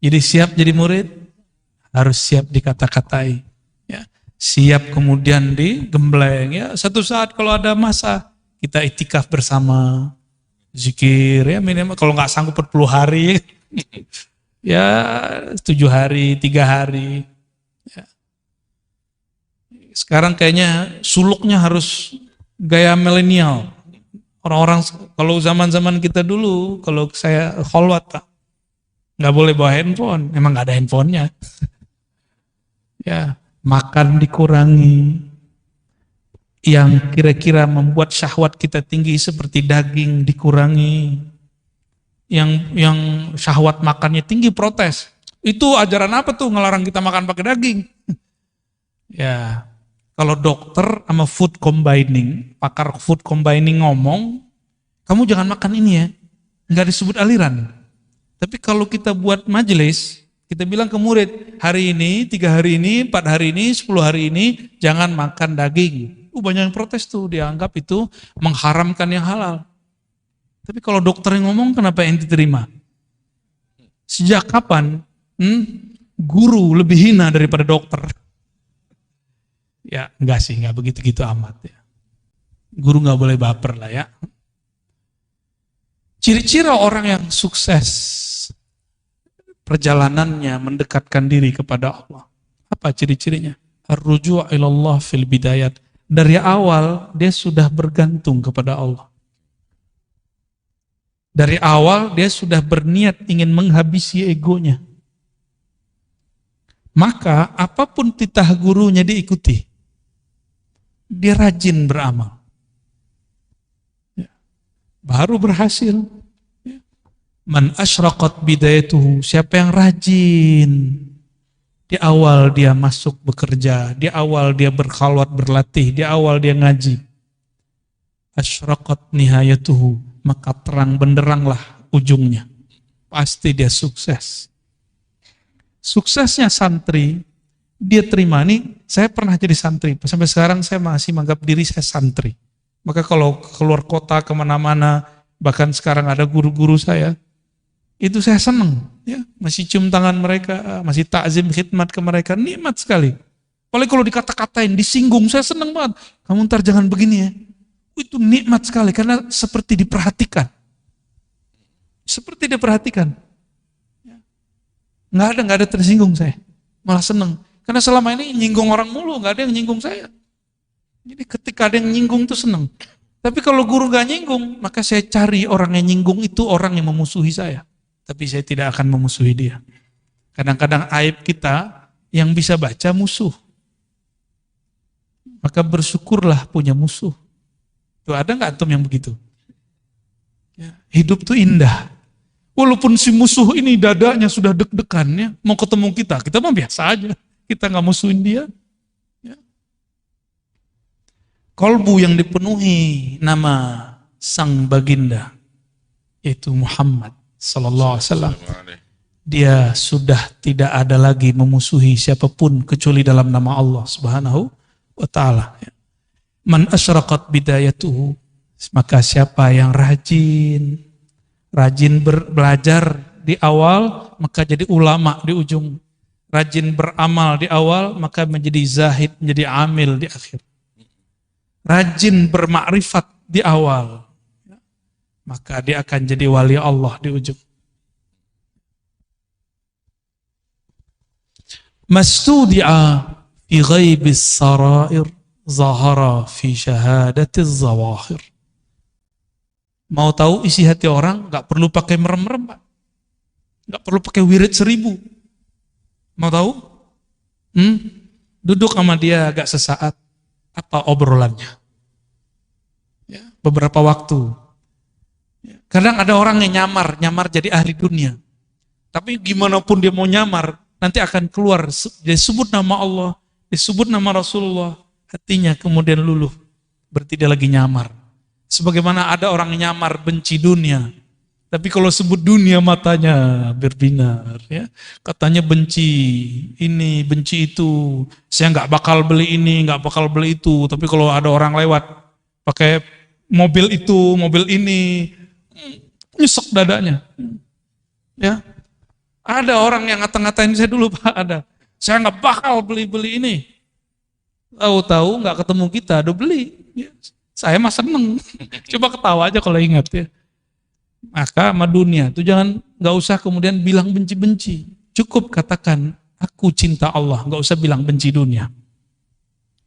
Jadi siap jadi murid, harus siap dikata-katai. Ya. Siap kemudian digembleng. Ya. Satu saat kalau ada masa, kita itikaf bersama. Zikir ya minimal kalau nggak sanggup 40 hari ya 7 hari 3 hari ya. Sekarang kayaknya suluknya harus gaya milenial. Orang-orang kalau zaman-zaman kita dulu kalau saya kholwat Pak nggak boleh bawa handphone, emang nggak ada handphonenya. Ya makan dikurangi. Yang kira-kira membuat syahwat kita tinggi seperti daging dikurangi. Yang syahwat makannya tinggi protes. Itu ajaran apa tuh ngelarang kita makan pakai daging? Ya, kalau dokter sama food combining, pakar food combining ngomong, kamu jangan makan ini ya, nggak disebut aliran. Tapi kalau kita buat majelis, kita bilang ke murid, hari ini, 3 hari ini, 4 hari ini, 10 hari ini, jangan makan daging. Banyak yang protes tuh, dianggap itu mengharamkan yang halal. Tapi kalau dokter yang ngomong, kenapa yang diterima? Sejak kapan guru lebih hina daripada dokter? Ya enggak sih, enggak begitu-gitu amat ya. Guru enggak boleh baper lah ya. Ciri-ciri orang yang sukses perjalanannya mendekatkan diri kepada Allah. Apa ciri-cirinya? Ar-ruju' ilallah fil bidayat. Dari awal dia sudah bergantung kepada Allah. Dari awal dia sudah berniat ingin menghabisi egonya. Maka apapun titah gurunya diikuti. Dia rajin beramal. Baru berhasil. Man asyraqat bidayatuhu, siapa yang rajin. Di awal dia masuk bekerja, di awal dia berkhalwat berlatih, di awal dia ngaji. Asyraqat nihayatuhu, maka terang benderanglah ujungnya. Pasti dia sukses. Suksesnya santri, dia terima. Nih, saya pernah jadi santri, sampai sekarang saya masih menganggap diri saya santri. Maka kalau keluar kota kemana-mana, bahkan sekarang ada guru-guru saya, itu saya senang. Ya, masih cium tangan mereka, masih takzim khidmat ke mereka, nikmat sekali. Apalagi kalau dikata-katain, disinggung, saya senang banget. Kamu ntar jangan begini ya. Itu nikmat sekali, karena seperti diperhatikan. Seperti diperhatikan. Nggak ada tersinggung saya. Malah senang. Karena selama ini nyinggung orang mulu, nggak ada yang nyinggung saya. Jadi ketika ada yang nyinggung itu senang. Tapi kalau guru nggak nyinggung, maka saya cari orang yang nyinggung itu orang yang memusuhi saya. Tapi saya tidak akan memusuhi dia. Kadang-kadang aib kita yang bisa baca musuh. Maka bersyukurlah punya musuh. Tuh ada nggak antum yang begitu? Ya, hidup tuh indah. Walaupun si musuh ini dadanya sudah deg-degan ya, mau ketemu kita mah biasa aja. Kita nggak musuhin dia. Ya. Kolbu yang dipenuhi nama sang baginda, yaitu Muhammad Sallallahu Alaihi Wasallam. Dia sudah tidak ada lagi memusuhi siapapun kecuali dalam nama Allah Subhanahu wa Ta'ala. Man asyraqat bidayatuhu, maka siapa yang rajin belajar di awal, maka jadi ulama di ujung. Rajin beramal di awal, maka menjadi zahid, menjadi amil di akhir. Rajin bermakrifat di awal, maka dia akan jadi wali Allah di ujung. Mastudi'a fi ghaibis sarair, zahara fi syahadatiz zawahir. Mau tahu isi hati orang, gak perlu pakai merem-merem, Pak. Gak perlu pakai wirid 1000. Mau tahu? Duduk sama dia agak sesaat. Apa obrolannya? Ya, beberapa waktu. Ya, kadang ada orang yang nyamar jadi ahli dunia. Tapi gimana pun dia mau nyamar, nanti akan keluar. Dia sebut nama Allah, disebut nama Rasulullah. Hatinya kemudian luluh. Berarti dia lagi nyamar. Sebagaimana ada orang nyamar benci dunia, tapi kalau sebut dunia matanya berbinar, ya. Katanya benci ini, benci itu. Saya nggak bakal beli ini, nggak bakal beli itu. Tapi kalau ada orang lewat pakai mobil itu, mobil ini, nyesek dadanya. Ya, ada orang yang ngata-ngatain saya dulu, Pak, ada. Saya nggak bakal beli ini. Tahu-tahu nggak ketemu kita, udah beli. Ya. Saya mah seneng. Coba ketawa aja kalau ingat ya. Maka sama dunia itu nggak usah kemudian bilang benci-benci. Cukup katakan aku cinta Allah. Nggak usah bilang benci dunia.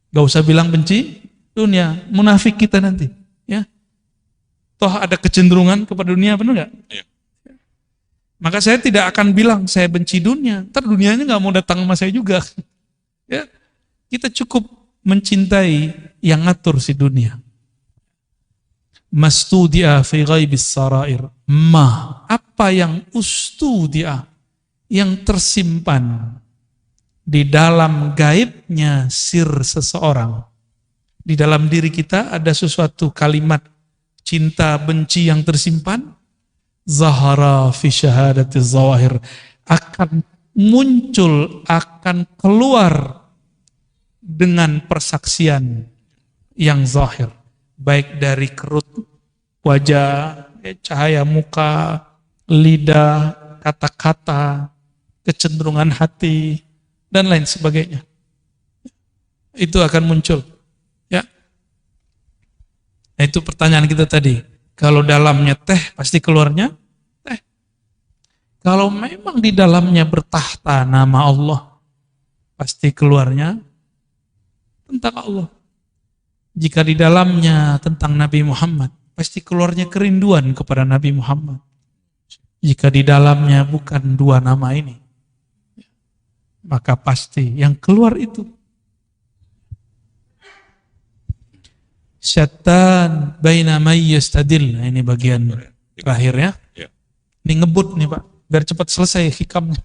Nggak usah bilang benci dunia. Munafik kita nanti. Ya. Toh ada kecenderungan kepada dunia, benar nggak? Ya. Maka saya tidak akan bilang saya benci dunia. Ntar dunianya nggak mau datang sama saya juga. Ya. Kita cukup mencintai yang ngatur si dunia. Mastudi'a fi ghaibis sarair. Apa yang ustudi'a, yang tersimpan di dalam gaibnya sir seseorang. Di dalam diri kita ada sesuatu kalimat cinta benci yang tersimpan. Zahara fi syahadati zawahir, akan muncul, akan keluar dengan persaksian yang zahir, baik dari kerut wajah, cahaya muka, lidah, kata-kata, kecenderungan hati, dan lain sebagainya. Itu akan muncul. Ya. Nah, itu pertanyaan kita tadi. Kalau dalamnya teh, pasti keluarnya teh. Kalau memang di dalamnya bertahta nama Allah, pasti keluarnya tentang Allah. Jika di dalamnya tentang Nabi Muhammad, pasti keluarnya kerinduan kepada Nabi Muhammad. Jika di dalamnya bukan dua nama ini, maka pasti yang keluar itu syaitan baina may yastadil. Nah, ini bagian terakhir ya. Ini ngebut nih Pak, biar cepat selesai hikamnya.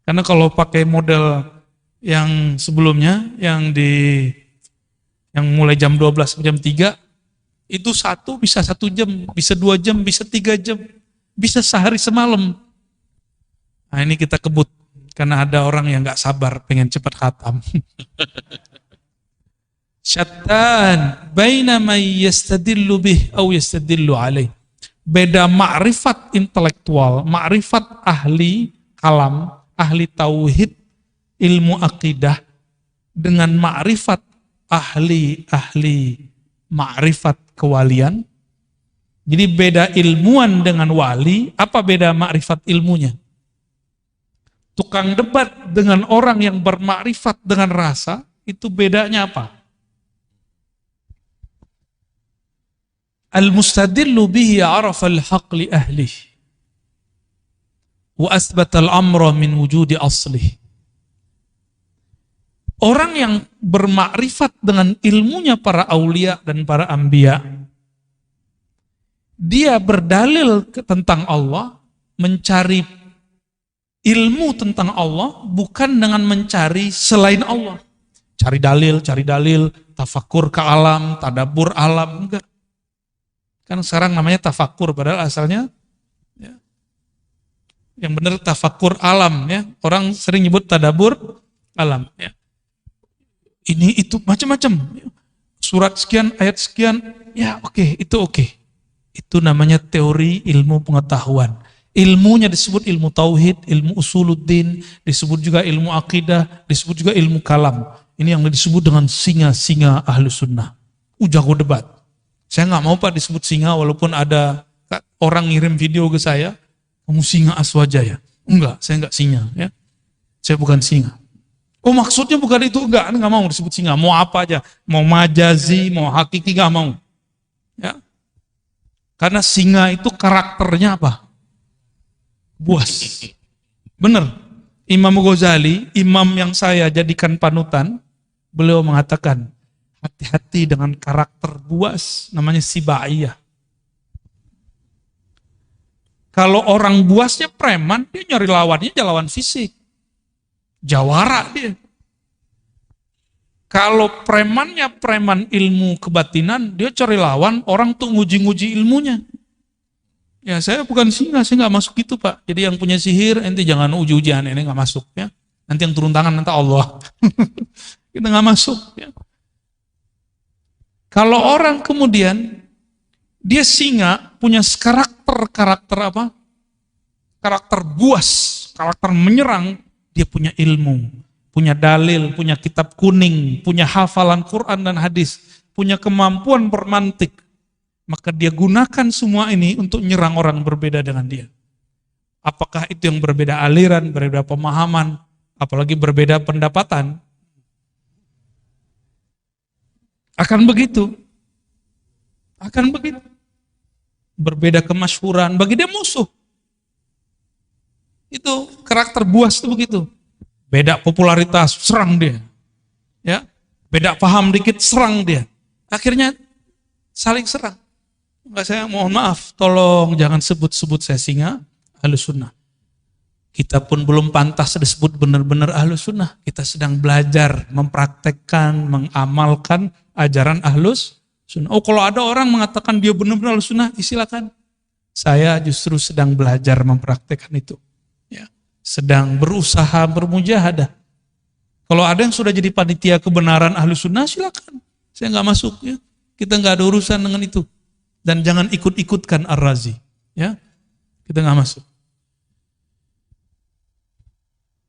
Karena kalau pakai model yang sebelumnya, yang mulai jam 12 sampai jam 3, itu satu bisa 1 jam, bisa 2 jam, bisa 3 jam, bisa sehari semalam. Nah ini kita kebut, karena ada orang yang gak sabar pengen cepat khatam. Syaitan baina may yastadillu bih au yastadillu alaih. Beda ma'rifat intelektual, ma'rifat ahli kalam, ahli tauhid, ilmu akidah, dengan ma'rifat ahli ma'rifat kewalian. Jadi beda ilmuwan dengan wali. Apa beda ma'rifat ilmunya? Tukang debat dengan orang yang bermakrifat dengan rasa, itu bedanya apa? Al-mustadillu bihi arafa al-haq li ahlih wa asbata al-amra min wujudi aslih. Orang yang bermakrifat dengan ilmunya para aulia dan para anbiya, dia berdalil tentang Allah, mencari ilmu tentang Allah bukan dengan mencari selain Allah. Cari dalil, tafakur ke alam, tadabbur alam, enggak. Kan sekarang namanya tafakur, padahal asalnya ya, yang benar tafakur alam ya. Orang sering nyebut tadabbur alam ya. Ini itu macam-macam. Surat sekian, ayat sekian, ya oke, itu oke. Itu namanya teori ilmu pengetahuan. Ilmunya disebut ilmu tauhid, ilmu usuluddin, disebut juga ilmu akidah, disebut juga ilmu kalam. Ini yang disebut dengan singa-singa ahlu sunnah. Jago debat. Saya nggak mau Pak disebut singa, walaupun ada orang ngirim video ke saya, kamu singa Aswaja ya? Enggak, saya enggak singa ya. Saya bukan singa. Oh maksudnya bukan itu, enggak mau disebut singa. Mau apa aja, mau majazi, mau hakiki, enggak mau. Ya. Karena singa itu karakternya apa? Buas. Benar. Imam Ghazali, imam yang saya jadikan panutan, beliau mengatakan, hati-hati dengan karakter buas, namanya sibaiyah. Kalau orang buasnya preman, dia nyari lawannya lawan fisik. Jawara dia. Kalau premannya preman ilmu kebatinan, dia cari lawan, orang tuh nguji-nguji ilmunya. Ya saya bukan singa, saya nggak masuk gitu Pak. Jadi yang punya sihir, ente jangan uji-ujian, ini nggak masuk ya. Nanti yang turun tangan nanti Allah. Kita nggak masuk ya. Kalau orang kemudian dia singa, punya karakter apa? Karakter buas, karakter menyerang, dia punya ilmu, punya dalil, punya kitab kuning, punya hafalan Quran dan hadis, punya kemampuan bermantik. Maka dia gunakan semua ini untuk nyerang orang berbeda dengan dia. Apakah itu yang berbeda aliran, berbeda pemahaman, apalagi berbeda pendapatan? Akan begitu. Berbeda kemasyhuran, bagi dia musuh. Itu karakter buas itu begitu. Beda popularitas, serang dia. Ya, beda paham dikit, serang dia. Akhirnya saling serang. Enggak, saya mohon maaf, tolong jangan sebut-sebut saya singa Ahlus Sunnah. Kita pun belum pantas disebut benar-benar Ahlus Sunnah. Kita sedang belajar, mempraktekkan, mengamalkan ajaran Ahlus Sunnah. Oh, kalau ada orang mengatakan dia benar-benar Ahlus Sunnah, silakan. Saya justru sedang belajar mempraktekkan itu. Ya. Sedang berusaha bermujahadah. Kalau ada yang sudah jadi panitia kebenaran Ahlus Sunnah, silakan. Saya nggak masuk. Ya. Kita nggak ada urusan dengan itu. Dan jangan ikut-ikutkan Ar-Razi. Ya. Kita nggak masuk.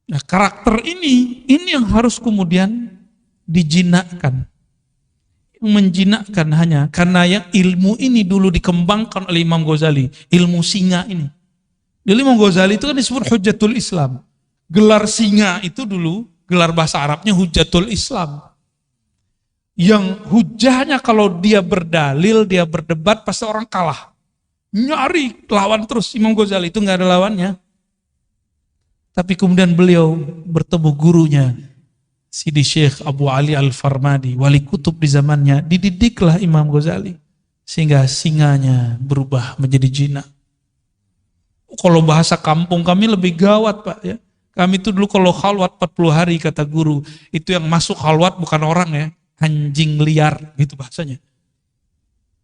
Nah, karakter ini yang harus kemudian dijinakkan. Yang menjinakkan hanya karena yang ilmu ini dulu dikembangkan oleh Imam Ghazali, ilmu singa ini. Jadi Imam Ghazali itu kan disebut Hujjatul Islam. Gelar singa itu dulu, gelar bahasa Arabnya Hujjatul Islam. Yang hujahnya kalau dia berdalil, dia berdebat, pasti orang kalah. Nyari lawan terus. Imam Ghazali itu nggak ada lawannya. Tapi kemudian beliau bertemu gurunya, Sidi Syekh Abu Ali Al-Farmadi, wali kutub di zamannya, dididiklah Imam Ghazali. Sehingga singanya berubah menjadi jinak. Kalau bahasa kampung kami lebih gawat Pak ya. Kami itu dulu kalau khalwat 40 hari kata guru, itu yang masuk khalwat bukan orang ya, anjing liar gitu bahasanya.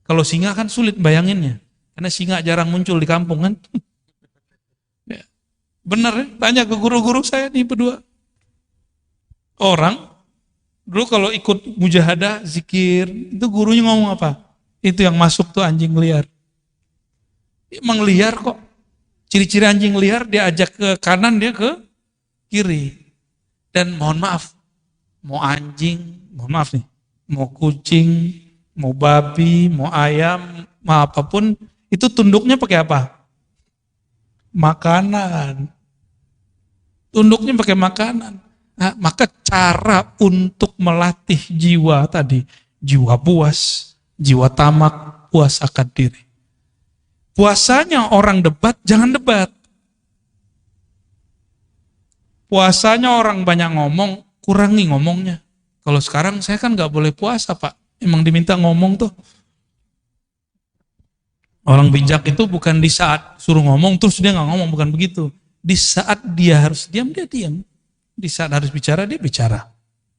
Kalau singa kan sulit bayanginnya, karena singa jarang muncul di kampung kan. Benar ya? Tanya ke guru-guru saya nih berdua. Orang, dulu kalau ikut mujahadah, zikir, itu gurunya ngomong apa? Itu yang masuk tuh anjing liar. Emang liar kok. Ciri-ciri anjing liar, dia ajak ke kanan, dia ke kiri. Dan mohon maaf, mau anjing, mohon maaf nih, mau kucing, mau babi, mau ayam, mau apapun, itu tunduknya pakai apa? Makanan. Tunduknya pakai makanan. Nah, maka cara untuk melatih jiwa tadi, jiwa puas, jiwa tamak, puas akan diri. Puasanya orang debat, jangan debat. Puasanya orang banyak ngomong, kurangi ngomongnya. Kalau sekarang saya kan nggak boleh puasa Pak, emang diminta ngomong tuh. Orang bijak itu bukan di saat suruh ngomong terus dia nggak ngomong, bukan begitu. Di saat dia harus diam, dia diam. Di saat harus bicara, dia bicara.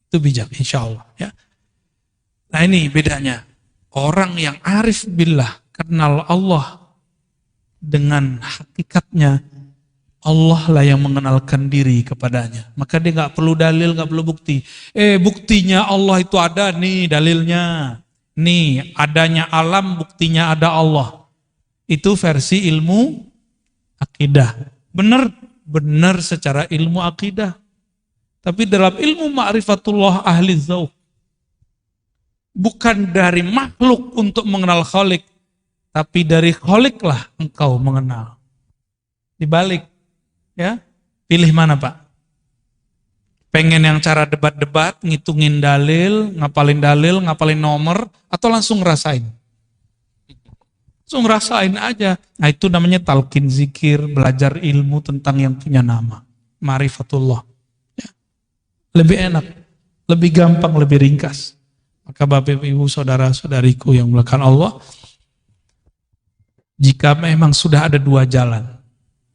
Itu bijak, insya Allah. Ya. Nah ini bedanya. Orang yang arif billah, kenal Allah dengan hakikatnya, Allah lah yang mengenalkan diri kepadanya. Maka dia nggak perlu dalil, nggak perlu bukti. Buktinya Allah itu ada, nih dalilnya. Nih adanya alam, buktinya ada Allah. Itu versi ilmu akidah. Benar secara ilmu akidah. Tapi dalam ilmu ma'rifatullah ahli dzauq, bukan dari makhluk untuk mengenal Khalik, tapi dari Khaliklah engkau mengenal. Dibalik, ya. Pilih mana Pak? Pengen yang cara debat-debat, ngitungin dalil, ngapalin nomor, atau langsung ngerasain? Langsung ngerasain aja. Nah itu namanya talqin zikir, belajar ilmu tentang yang punya nama. Ma'rifatullah. Ya. Lebih enak, lebih gampang, lebih ringkas. Maka Bapak Ibu saudara-saudariku yang dimuliakan Allah, jika memang sudah ada dua jalan,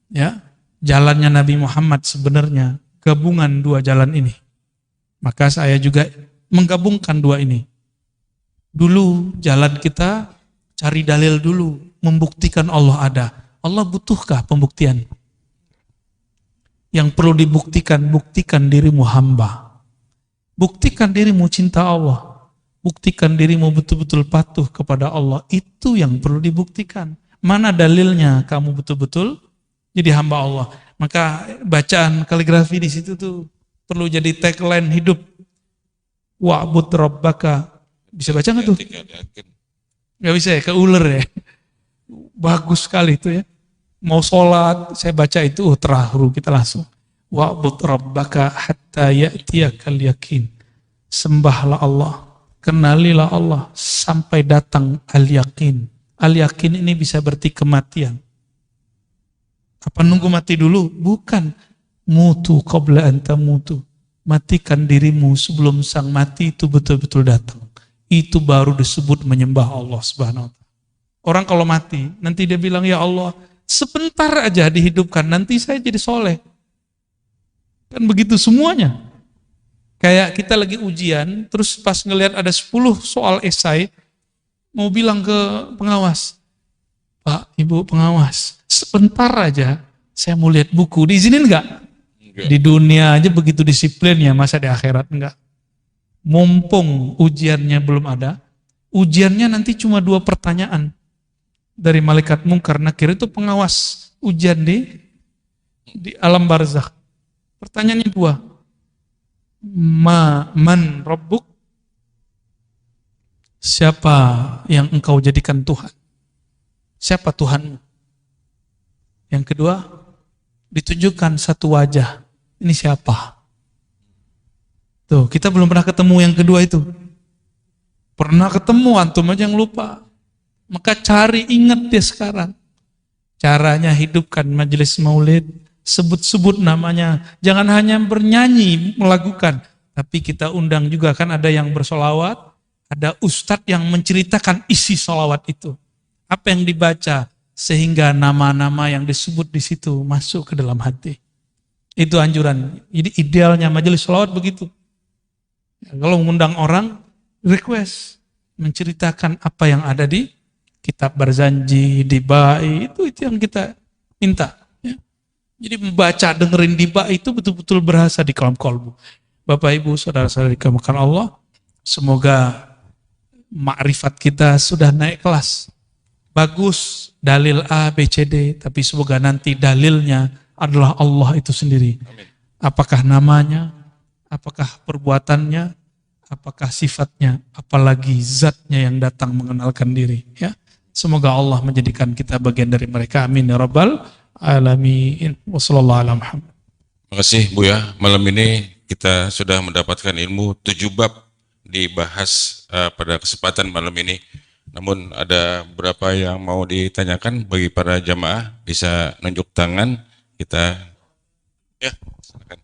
ya, jalannya Nabi Muhammad sebenarnya gabungan dua jalan ini. Maka saya juga menggabungkan dua ini. Dulu jalan kita cari dalil dulu, membuktikan Allah ada. Allah butuhkah pembuktian? Yang perlu dibuktikan, buktikan dirimu hamba. Buktikan dirimu cinta Allah. Buktikan dirimu betul-betul patuh kepada Allah. Itu yang perlu dibuktikan. Mana dalilnya kamu betul-betul jadi hamba Allah? Maka bacaan kaligrafi di situ tuh perlu jadi tagline hidup. Wa'bud rabbaka. Bisa baca nggak tuh? Nggak bisa ya, keuler ya. Bagus sekali itu ya. Mau sholat, saya baca itu terharu kita langsung. Wa'bud rabbaka hatta ya'tiyakal yakin. Sembahlah Allah, kenalilah Allah sampai datang al-yakin. Al-yakin ini bisa berarti kematian. Apa nunggu mati dulu? Bukan. Mutu qabla an tamutu. Matikan dirimu sebelum sang mati itu betul-betul datang. Itu baru disebut menyembah Allah Subhanahu wa ta'ala. Orang kalau mati, nanti dia bilang, ya Allah, sebentar aja dihidupkan, nanti saya jadi soleh. Kan begitu semuanya. Kayak kita lagi ujian, terus pas ngelihat ada 10 soal esai, mau bilang ke pengawas, Pak, Ibu pengawas, sebentar aja saya mau lihat buku, diizinin nggak? Di dunia aja begitu disiplinnya, masa di akhirat enggak? Mumpung ujiannya belum ada, ujiannya nanti cuma 2 pertanyaan dari malaikat mungkar nakir, itu pengawas ujian di alam barzakh. Pertanyaannya 2. Man rabbuk? Siapa yang engkau jadikan Tuhan? Siapa Tuhanmu? Yang kedua, ditunjukkan satu wajah. Ini siapa? Tuh, kita belum pernah ketemu yang kedua itu. Pernah ketemu, antum aja yang lupa. Maka cari, ingat dia sekarang. Caranya hidupkan majelis maulid, sebut-sebut namanya. Jangan hanya bernyanyi, melakukan. Tapi kita undang juga, kan ada yang bersolawat, ada ustadz yang menceritakan isi solawat itu. Apa yang dibaca, sehingga nama-nama yang disebut di situ masuk ke dalam hati. Itu anjuran. Jadi idealnya majelis solawat begitu. Kalau mengundang orang, request. Menceritakan apa yang ada di kitab Barzanji, di Ba'i, itu yang kita minta. Jadi membaca, dengerin diba itu betul-betul berasa di kalam kolbu. Bapak Ibu, saudara-saudari dimuliakan Allah, semoga makrifat kita sudah naik kelas. Bagus dalil A, B, C, D, tapi semoga nanti dalilnya adalah Allah itu sendiri. Amin. Apakah namanya, apakah perbuatannya, apakah sifatnya, apalagi zatnya yang datang mengenalkan diri. Ya, semoga Allah menjadikan kita bagian dari mereka. Amin ya rabbal alamin. Wassallallahu ala Muhammad. Terima kasih Buya. Malam ini kita sudah mendapatkan ilmu 7 bab dibahas pada kesempatan malam ini. Namun ada beberapa yang mau ditanyakan bagi para jamaah, bisa nunjuk tangan, kita ya silakan.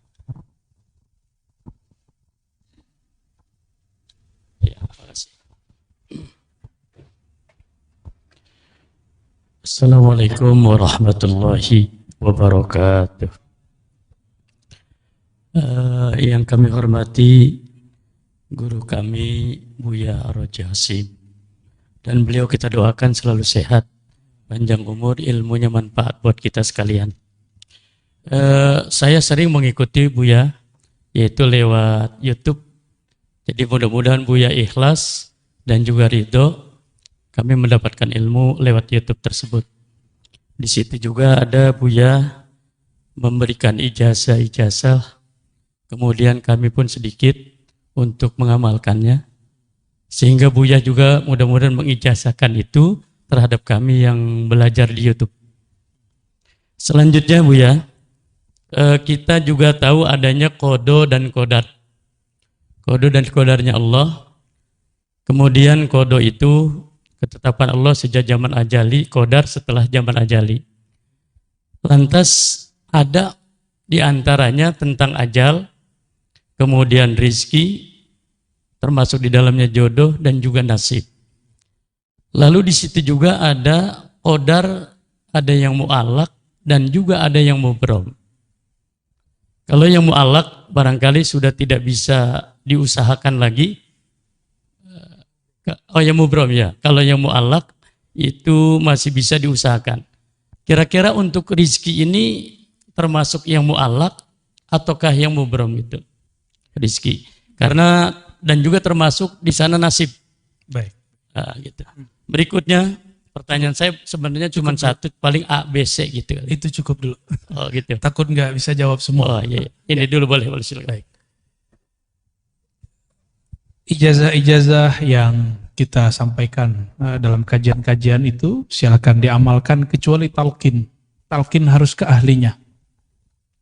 Ya, makasih. Assalamualaikum warahmatullahi wabarakatuh. Yang kami hormati guru kami Buya Ar-Raji Hasim, dan beliau kita doakan selalu sehat, panjang umur, ilmunya manfaat buat kita sekalian. Saya sering mengikuti Buya, yaitu lewat YouTube. Jadi mudah-mudahan Buya ikhlas dan juga ridho kami mendapatkan ilmu lewat YouTube tersebut. Di situ juga ada Buya memberikan ijazah-ijazah, kemudian kami pun sedikit untuk mengamalkannya. Sehingga Buya juga mudah-mudahan mengijazahkan itu terhadap kami yang belajar di YouTube. Selanjutnya Buya, kita juga tahu adanya kodo dan kodar. Kodo dan kodarnya Allah. Kemudian kodo itu ketetapan Allah sejak zaman ajali, kodar setelah zaman ajali. Lantas ada di antaranya tentang ajal, kemudian rizki, termasuk di dalamnya jodoh dan juga nasib. Lalu di situ juga ada qadar, ada yang mu'allaq dan juga ada yang mubrom. Kalau yang mu'allaq barangkali sudah tidak bisa diusahakan lagi. Oh, yang mubrom ya. Kalau yang mu'allaq itu masih bisa diusahakan. Kira-kira untuk rizki ini termasuk yang mu'allaq ataukah yang mubrom itu? Rizki. Karena dan juga termasuk di sana nasib. Baik. Nah, gitu. Berikutnya pertanyaan saya sebenarnya cuma satu, paling A, B, C gitu. Itu cukup dulu. Oh gitu. Takut nggak bisa jawab semua. Oh iya. Ini dulu boleh silakan. Baik. Ijazah-ijazah yang kita sampaikan dalam kajian-kajian itu silakan diamalkan kecuali talqin. Talqin harus ke ahlinya.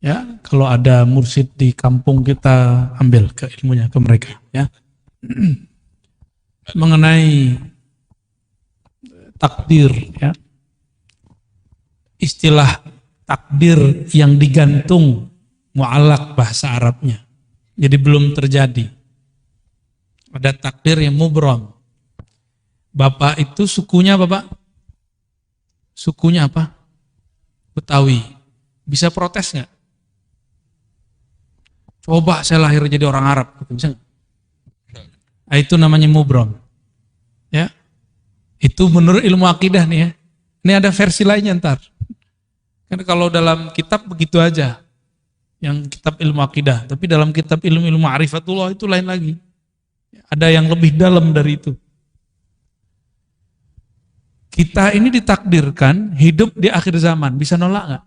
Ya, kalau ada mursyid di kampung kita ambil ke ilmunya ke mereka, ya. Mengenai takdir, ya. Istilah takdir yang digantung mu'allaq bahasa Arabnya. Jadi belum terjadi. Ada takdir yang mubrom. Bapak itu sukunya Bapak? Sukunya apa? Betawi. Bisa protes nggak? Coba saya lahir jadi orang Arab, gitu, bisa nggak? Nah, itu namanya mubrom. Ya, itu menurut ilmu akidah nih ya. Ini ada versi lainnya ntar. Karena kalau dalam kitab begitu aja, yang kitab ilmu akidah. Tapi dalam kitab ilmu ma'rifatullah itu lain lagi. Ada yang lebih dalam dari itu. Kita ini ditakdirkan hidup di akhir zaman. Bisa nolak nggak?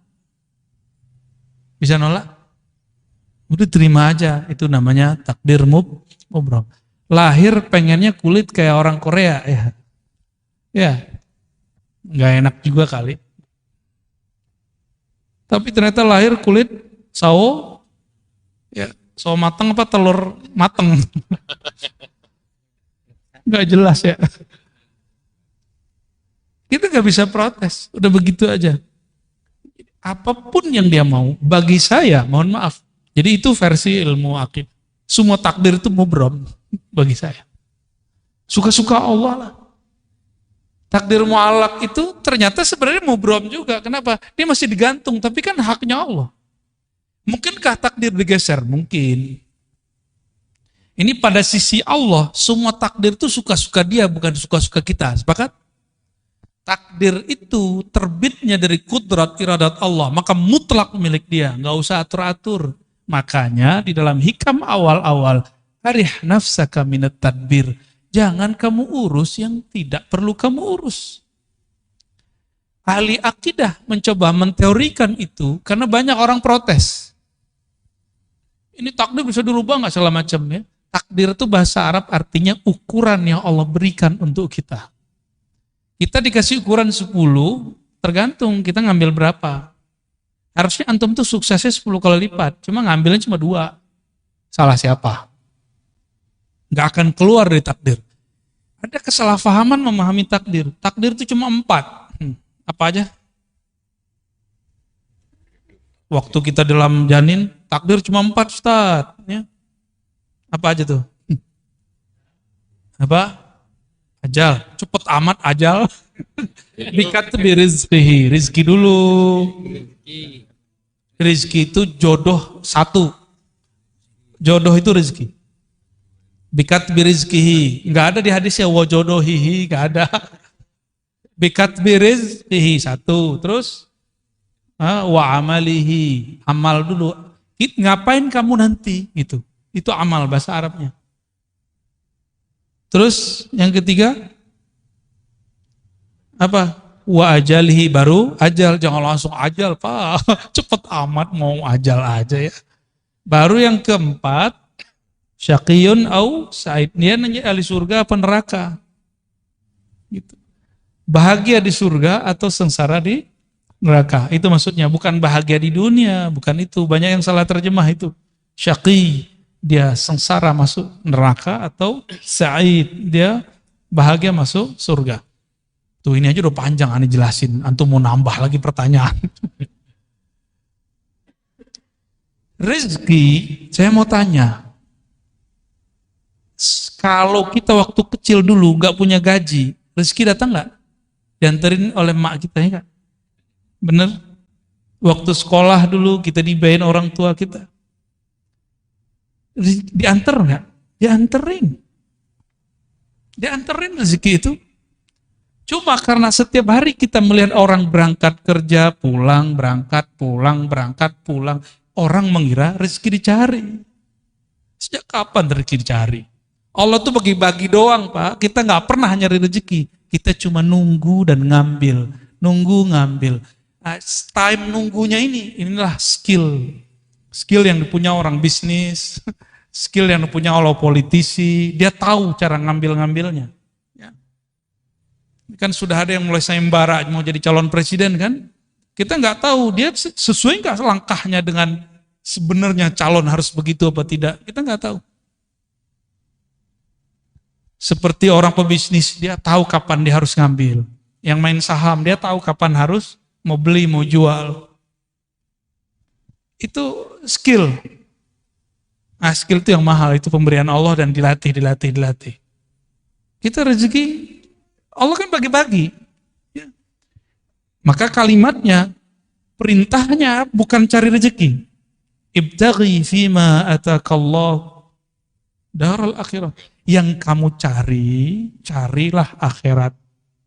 Bisa nolak? Udah terima aja. Itu namanya takdir mubrom. Lahir pengennya kulit kayak orang Korea ya. Ya, nggak enak juga kali. Tapi ternyata lahir kulit sawo, ya sawo mateng apa telur mateng. Nggak jelas ya. Kita nggak bisa protes, udah begitu aja. Apapun yang dia mau, bagi saya, mohon maaf. Jadi itu versi ilmu akidah. Semua takdir itu mubrom bagi saya. Suka-suka Allah lah. Takdir mu'allaq itu ternyata sebenarnya mubrom juga. Kenapa? Dia masih digantung, tapi kan haknya Allah. Mungkinkah takdir digeser? Mungkin. Ini pada sisi Allah, semua takdir itu suka-suka dia, bukan suka-suka kita. Sepakat? Takdir itu terbitnya dari kudrat iradat Allah, maka mutlak milik dia, nggak usah atur-atur. Makanya di dalam hikam awal-awal, arih nafsaka minat tadbir. Jangan kamu urus yang tidak perlu kamu urus. Ahli akidah mencoba menteorikan itu karena banyak orang protes. Ini takdir bisa dirubah nggak segala macam ya? Takdir itu bahasa Arab artinya ukuran yang Allah berikan untuk kita. Kita dikasih ukuran 10, tergantung kita ngambil berapa. Harusnya antum tuh suksesnya 10 kali lipat, cuma ngambilnya cuma 2. Salah siapa? Nggak akan keluar dari takdir. Ada kesalahpahaman memahami takdir. Takdir itu cuma 4. Apa aja? Waktu kita dalam janin, takdir cuma 4, Ustaz. Ya. Apa aja tuh? Apa? Ajal. Cepet amat ajal. Dikat birizkihi. Rizki dulu. Rizki itu jodoh 1. Jodoh itu rizki. Bikat birizkihi. Enggak ada di hadisnya wajodohihi. Enggak ada. Bikat birizkihi 1. Terus wa amalihi. Amal dulu. Ngapain kamu nanti? Gitu. Itu amal bahasa Arabnya. Terus yang ketiga apa? Wa ajalihi, baru ajal. Jangan langsung ajal, Pak. Cepet amat mau ajal aja ya. Baru yang keempat, syaqiyun au sa'id. Dia nanya ahli surga apa neraka. Gitu. Bahagia di surga atau sengsara di neraka. Itu maksudnya, bukan bahagia di dunia, bukan itu. Banyak yang salah terjemah itu. Syaqi, dia sengsara masuk neraka, atau sa'id, dia bahagia masuk surga. Tuh ini aja udah panjang aneh jelasin, antum mau nambah lagi pertanyaan. Rezeki, saya mau tanya, kalau kita waktu kecil dulu gak punya gaji, rezeki datang gak? Dianterin oleh mak kita ya kan? Bener? Waktu sekolah dulu kita dibayarin orang tua kita. Diantar nggak? Dianterin rezeki itu. Cuma karena setiap hari kita melihat orang berangkat kerja, pulang, berangkat, pulang, berangkat, pulang, orang mengira rezeki dicari. Sejak kapan rezeki dicari? Allah tuh bagi-bagi doang, Pak. Kita nggak pernah nyari rezeki. Kita cuma nunggu dan ngambil, nunggu ngambil. Nah, time nunggunya inilah skill yang dipunya orang bisnis, skill yang dipunya oleh politisi, dia tahu cara ngambil-ngambilnya. Ya. Kan sudah ada yang mulai sayembara mau jadi calon presiden kan? Kita nggak tahu dia sesuai nggak langkahnya dengan sebenarnya calon harus begitu apa tidak. Kita nggak tahu. Seperti orang pebisnis, dia tahu kapan dia harus ngambil. Yang main saham, dia tahu kapan harus mau beli, mau jual. Itu skill. Nah, skill itu yang mahal, itu pemberian Allah dan dilatih. Kita rezeki, Allah kan bagi-bagi. Ya. Maka kalimatnya, perintahnya bukan cari rezeki. Ibtaghi fima atakallah daral akhirah. Yang kamu carilah akhirat.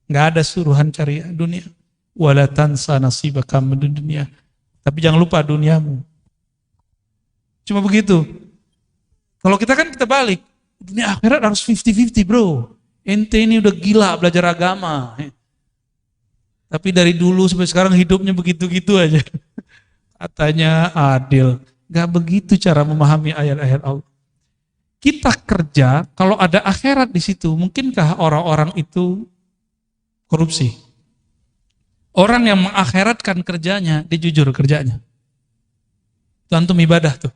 Nggak ada suruhan cari dunia. Wala tansa nasibaka minad dunya. Tapi jangan lupa duniamu. Cuma begitu. Kalau kita balik. Dunia akhirat harus 50-50 bro. Ente ini udah gila belajar agama. Tapi dari dulu sampai sekarang hidupnya begitu-gitu aja. Katanya adil. Gak begitu cara memahami ayat-ayat Allah. Kita kerja, kalau ada akhirat di situ, mungkinkah orang-orang itu korupsi? Orang yang mengakhiratkan kerjanya, dia jujur kerjanya. Itu antum ibadah tuh.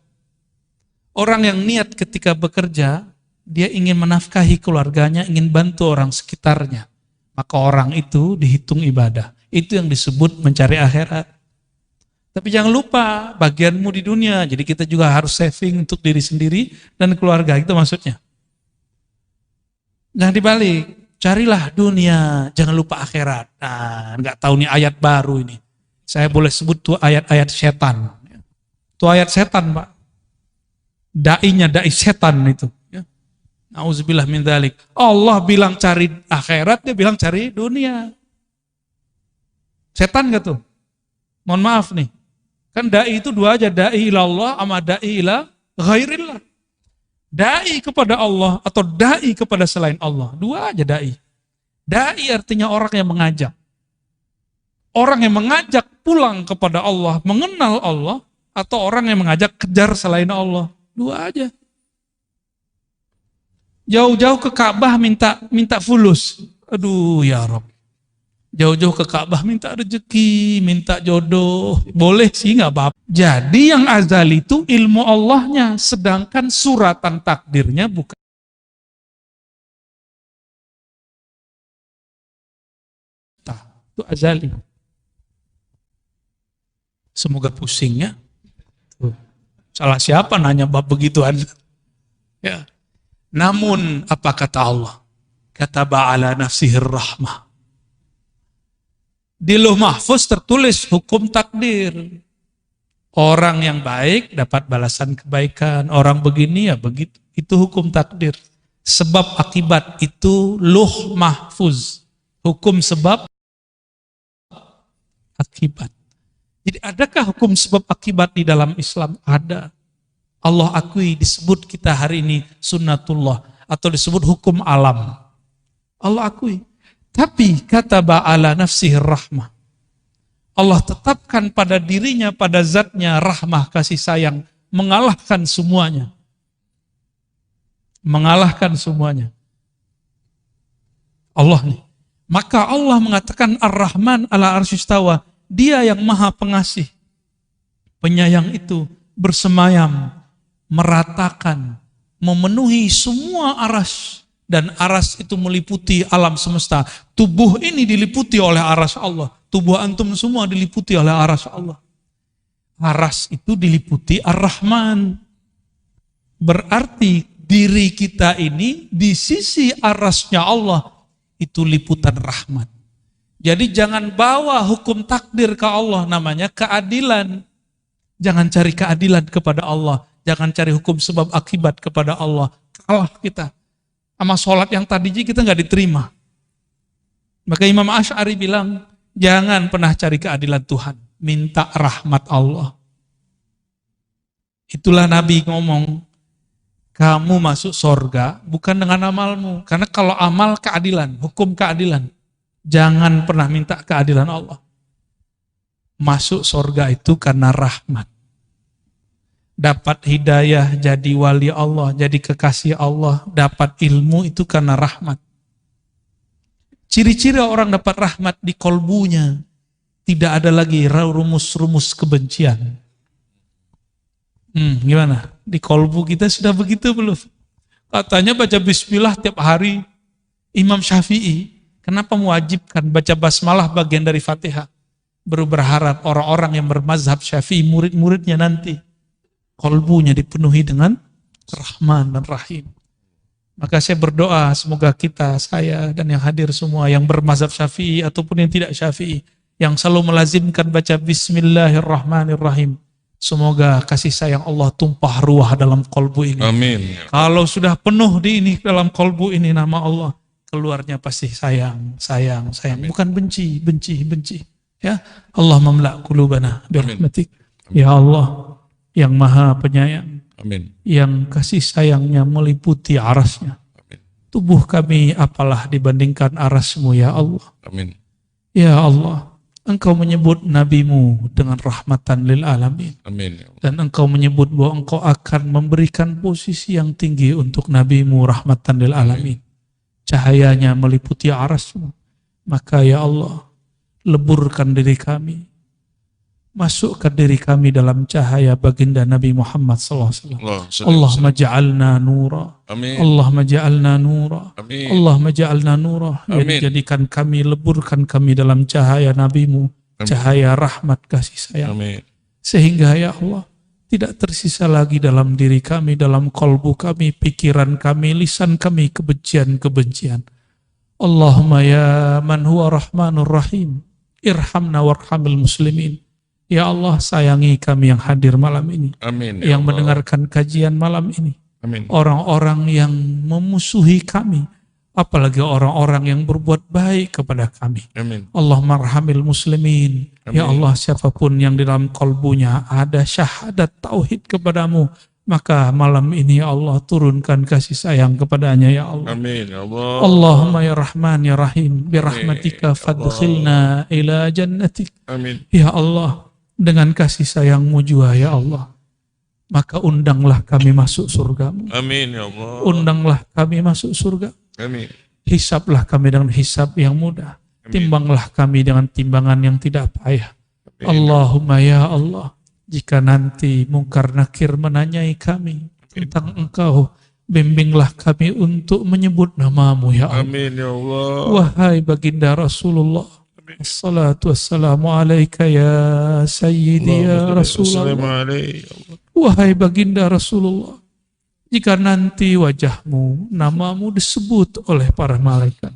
Orang yang niat ketika bekerja, dia ingin menafkahi keluarganya, ingin bantu orang sekitarnya. Maka orang itu dihitung ibadah. Itu yang disebut mencari akhirat. Tapi jangan lupa bagianmu di dunia. Jadi kita juga harus saving untuk diri sendiri dan keluarga. Itu maksudnya. Jangan dibalik. Carilah dunia, jangan lupa akhirat. Nah, nggak tahu nih ayat baru ini. Saya boleh sebut tuh ayat-ayat setan. Itu ayat setan, Pak. Dai setan itu. Nauzubillah min dzalik. Allah bilang cari akhirat, dia bilang cari dunia. Setan gak tuh? Mohon maaf nih. Kan dai itu dua aja, dai ilallah sama dai ila ghairillah. Dai kepada Allah atau dai kepada selain Allah. Dua aja dai. Dai artinya orang yang mengajak. Orang yang mengajak pulang kepada Allah, mengenal Allah, atau orang yang mengajak kejar selain Allah. Dua aja. Jauh-jauh ke Ka'bah minta fulus. Aduh ya Rabb. Jauh-jauh ke Ka'bah minta rezeki, minta jodoh. Boleh sih nggak apa-apa. Jadi yang azali itu ilmu Allahnya, sedangkan suratan takdirnya bukan. Itu azali. Semoga pusingnya. Salah siapa nanya bab begituan? Ya. Namun apa kata Allah? Kataba ala nafsihir rahmah. Di Lauh Mahfuz tertulis hukum takdir. Orang yang baik dapat balasan kebaikan. Orang begini ya begitu. Itu hukum takdir. Sebab akibat itu Lauh Mahfuz. Hukum sebab akibat. Jadi adakah hukum sebab akibat di dalam Islam? Ada. Allah akui disebut kita hari ini sunnatullah atau disebut hukum alam. Allah akui. Tapi kata ba'ala nafsihir rahmah. Allah tetapkan pada dirinya, pada zatnya rahmah kasih sayang. Mengalahkan semuanya. Mengalahkan semuanya. Allah nih. Maka Allah mengatakan Ar-Rahman ala arsyistawa. Dia yang maha pengasih. Penyayang itu bersemayam. Meratakan. Memenuhi semua aras. Dan aras itu meliputi alam semesta. Tubuh ini diliputi oleh aras Allah. Tubuh antum semua diliputi oleh aras Allah. Aras itu diliputi Ar-Rahman. Berarti diri kita ini di sisi arasnya Allah itu liputan rahmat. Jadi jangan bawa hukum takdir ke Allah, namanya keadilan. Jangan cari keadilan kepada Allah. Jangan cari hukum sebab akibat kepada Allah. Kalah kita. Sama sholat yang tadi kita nggak diterima. Maka Imam Asy'ari bilang, jangan pernah cari keadilan Tuhan, minta rahmat Allah. Itulah Nabi ngomong, kamu masuk surga bukan dengan amalmu, karena kalau amal keadilan, hukum keadilan, jangan pernah minta keadilan Allah. Masuk surga itu karena rahmat. Dapat hidayah, jadi wali Allah, jadi kekasih Allah, dapat ilmu itu karena rahmat. Ciri-ciri orang dapat rahmat di kolbunya, tidak ada lagi rumus-rumus kebencian. Gimana? Di kolbu kita sudah begitu belum? Katanya baca bismillah tiap hari. Imam Syafi'i, kenapa mewajibkan baca basmalah bagian dari Fatihah? Baru berharap orang-orang yang bermazhab Syafi'i, murid-muridnya nanti, kolbunya dipenuhi dengan Rahman dan Rahim. Maka saya berdoa semoga kita, saya dan yang hadir semua yang bermazhab Syafi'i ataupun yang tidak Syafi'i, yang selalu melazimkan baca Bismillahirrahmanirrahim, Semoga kasih sayang Allah tumpah ruah dalam kolbu ini. Amin. Kalau sudah penuh di ini dalam kolbu ini nama Allah, keluarnya pasti sayang, sayang, sayang. Bukan benci, benci, benci. Ya, Allah memla' qulubana birahmatik. Ya Allah, yang Maha Penyayang, Amin. yang kasih sayangnya meliputi arasnya. Amin. Tubuh kami apalah dibandingkan arasmu ya Allah. Amin. Ya Allah, Engkau menyebut nabimu dengan rahmatan lil alamin. Amin. Dan Engkau menyebut bahwa Engkau akan memberikan posisi yang tinggi untuk nabimu rahmatan lil alamin. Cahayanya meliputi arasmu. Maka ya Allah, leburkan diri kami. Masukkan diri kami dalam cahaya baginda Nabi Muhammad SAW. Allahumma ja'alna nura. Amin. Allahumma ja'alna nura. Amin. Allahumma ja'alna nura. Amin. Jadikan kami, leburkan kami dalam cahaya Nabimu. Cahaya rahmat kasih sayang. Amin. Sehingga ya Allah, tidak tersisa lagi dalam diri kami, dalam kolbu kami, pikiran kami, lisan kami, kebencian-kebencian. Allahumma ya man huwa rahmanur rahim, irhamna warhamil muslimin. Ya Allah, sayangi kami yang hadir malam ini. Amin. Yang mendengarkan kajian malam ini. Amin. Orang-orang yang memusuhi kami, apalagi orang-orang yang berbuat baik kepada kami. Amin. Allahumma arhamil muslimin. Amin. Ya Allah, siapapun yang di dalam kalbunya ada syahadat tauhid kepadamu, maka malam ini ya Allah turunkan kasih sayang kepadanya ya Allah. Amin. Ya Allah. Allahumma ya Rahman ya Rahim, birahmatika fadkhilna ila jannatik. Amin. Ya Allah, dengan kasih sayangmu juga ya Allah, maka undanglah kami masuk surgamu. Amin ya Allah. Undanglah kami masuk surga. Amin. Hisablah kami dengan hisab yang mudah. Amin. Timbanglah kami dengan timbangan yang tidak payah. Amin. Allahumma ya Allah, jika nanti mungkar nakir menanyai kami tentang Engkau, bimbinglah kami untuk menyebut namamu ya Allah. Amin ya Allah. Wahai baginda Rasulullah, assalatu wassalamu alaika ya sayyidi ya Rasulullah. Wahai baginda Rasulullah, jika nanti wajahmu, namamu disebut oleh para malaikat,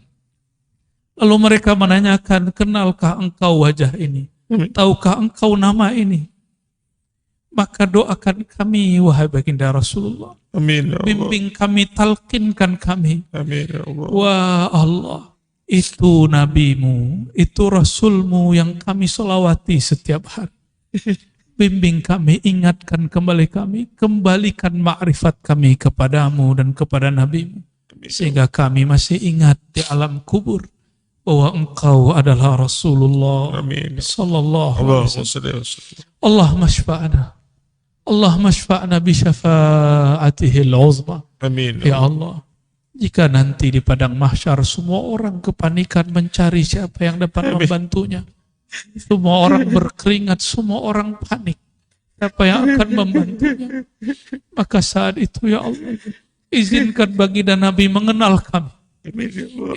lalu mereka menanyakan, kenalkah engkau wajah ini? Tahukah engkau nama ini? Maka doakan kami, wahai baginda Rasulullah. Amin ya Allah. Bimbing kami, talkinkan kami. Amin ya Allah. Wah Allah, itu nabimu, itu rasulmu yang kami solawati setiap hari. Bimbing kami, ingatkan kembali kami, kembalikan ma'rifat kami kepadamu dan kepada nabimu. Sehingga kami masih ingat di alam kubur bahwa engkau adalah Rasulullah. Amin. Sallallahu alaihi wasallam. Allahumma Allahumma syfa'na. Allahumma syfa'na bi syafa'atihil uzma. Amin. Ya Allah, jika nanti di padang mahsyar semua orang kepanikan mencari siapa yang dapat membantunya, semua orang berkeringat, semua orang panik, siapa yang akan membantunya, maka saat itu ya Allah, izinkan baginda Nabi mengenal kami.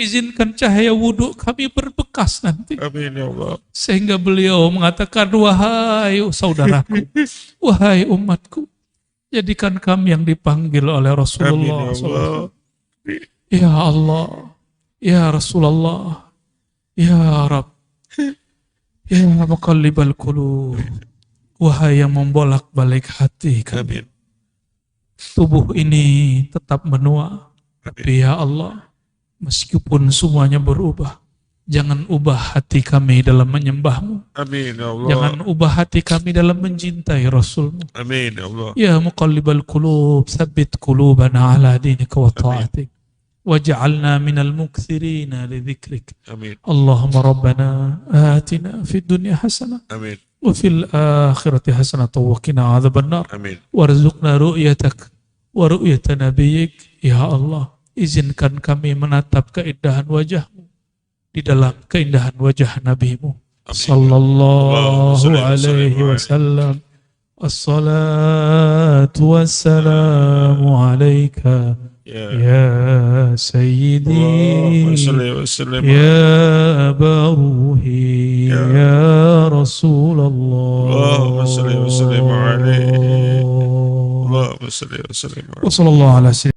Izinkan cahaya wudhu kami berbekas nanti. Amin ya Allah. Sehingga beliau mengatakan, wahai saudaraku, wahai umatku, jadikan kami yang dipanggil oleh Rasulullah. Amin ya Allah. Ya Allah, ya Rasulullah, ya Rabb, ya muqallibal qulub, wahai yang membolak-balik hati kami. Amin. Tubuh ini tetap menua, tapi ya Allah, meskipun semuanya berubah, jangan ubah hati kami dalam menyembahmu. Amin ya Allah. Jangan ubah hati kami dalam mencintai Rasulmu. Amin ya Allah. Ya muqallibal qulub, tsabbit qulubana ala dinika wa ta'atik. Waj'alna minal mukthirina li dzikrik. Amin. Allahumma rabbana atina fid dunya hasanah Amin. wa fil akhirati hasanah wa qina adzabannar. Amin. Warzuqna ru'yatak wa ru'yata nabiyyik. Ya Allah, izinkan kami menatap keindahan wajahmu di dalam keindahan wajah nabimu. Sallallahu alaihi wasallam. As-salatu wassalamu alaika ya sayyidi ya Aba Ruhi ya Rasulullah. Allahumma salli wa sallim alaihi. Allahumma salli wa sallim alaihi. Wa sallallahu ala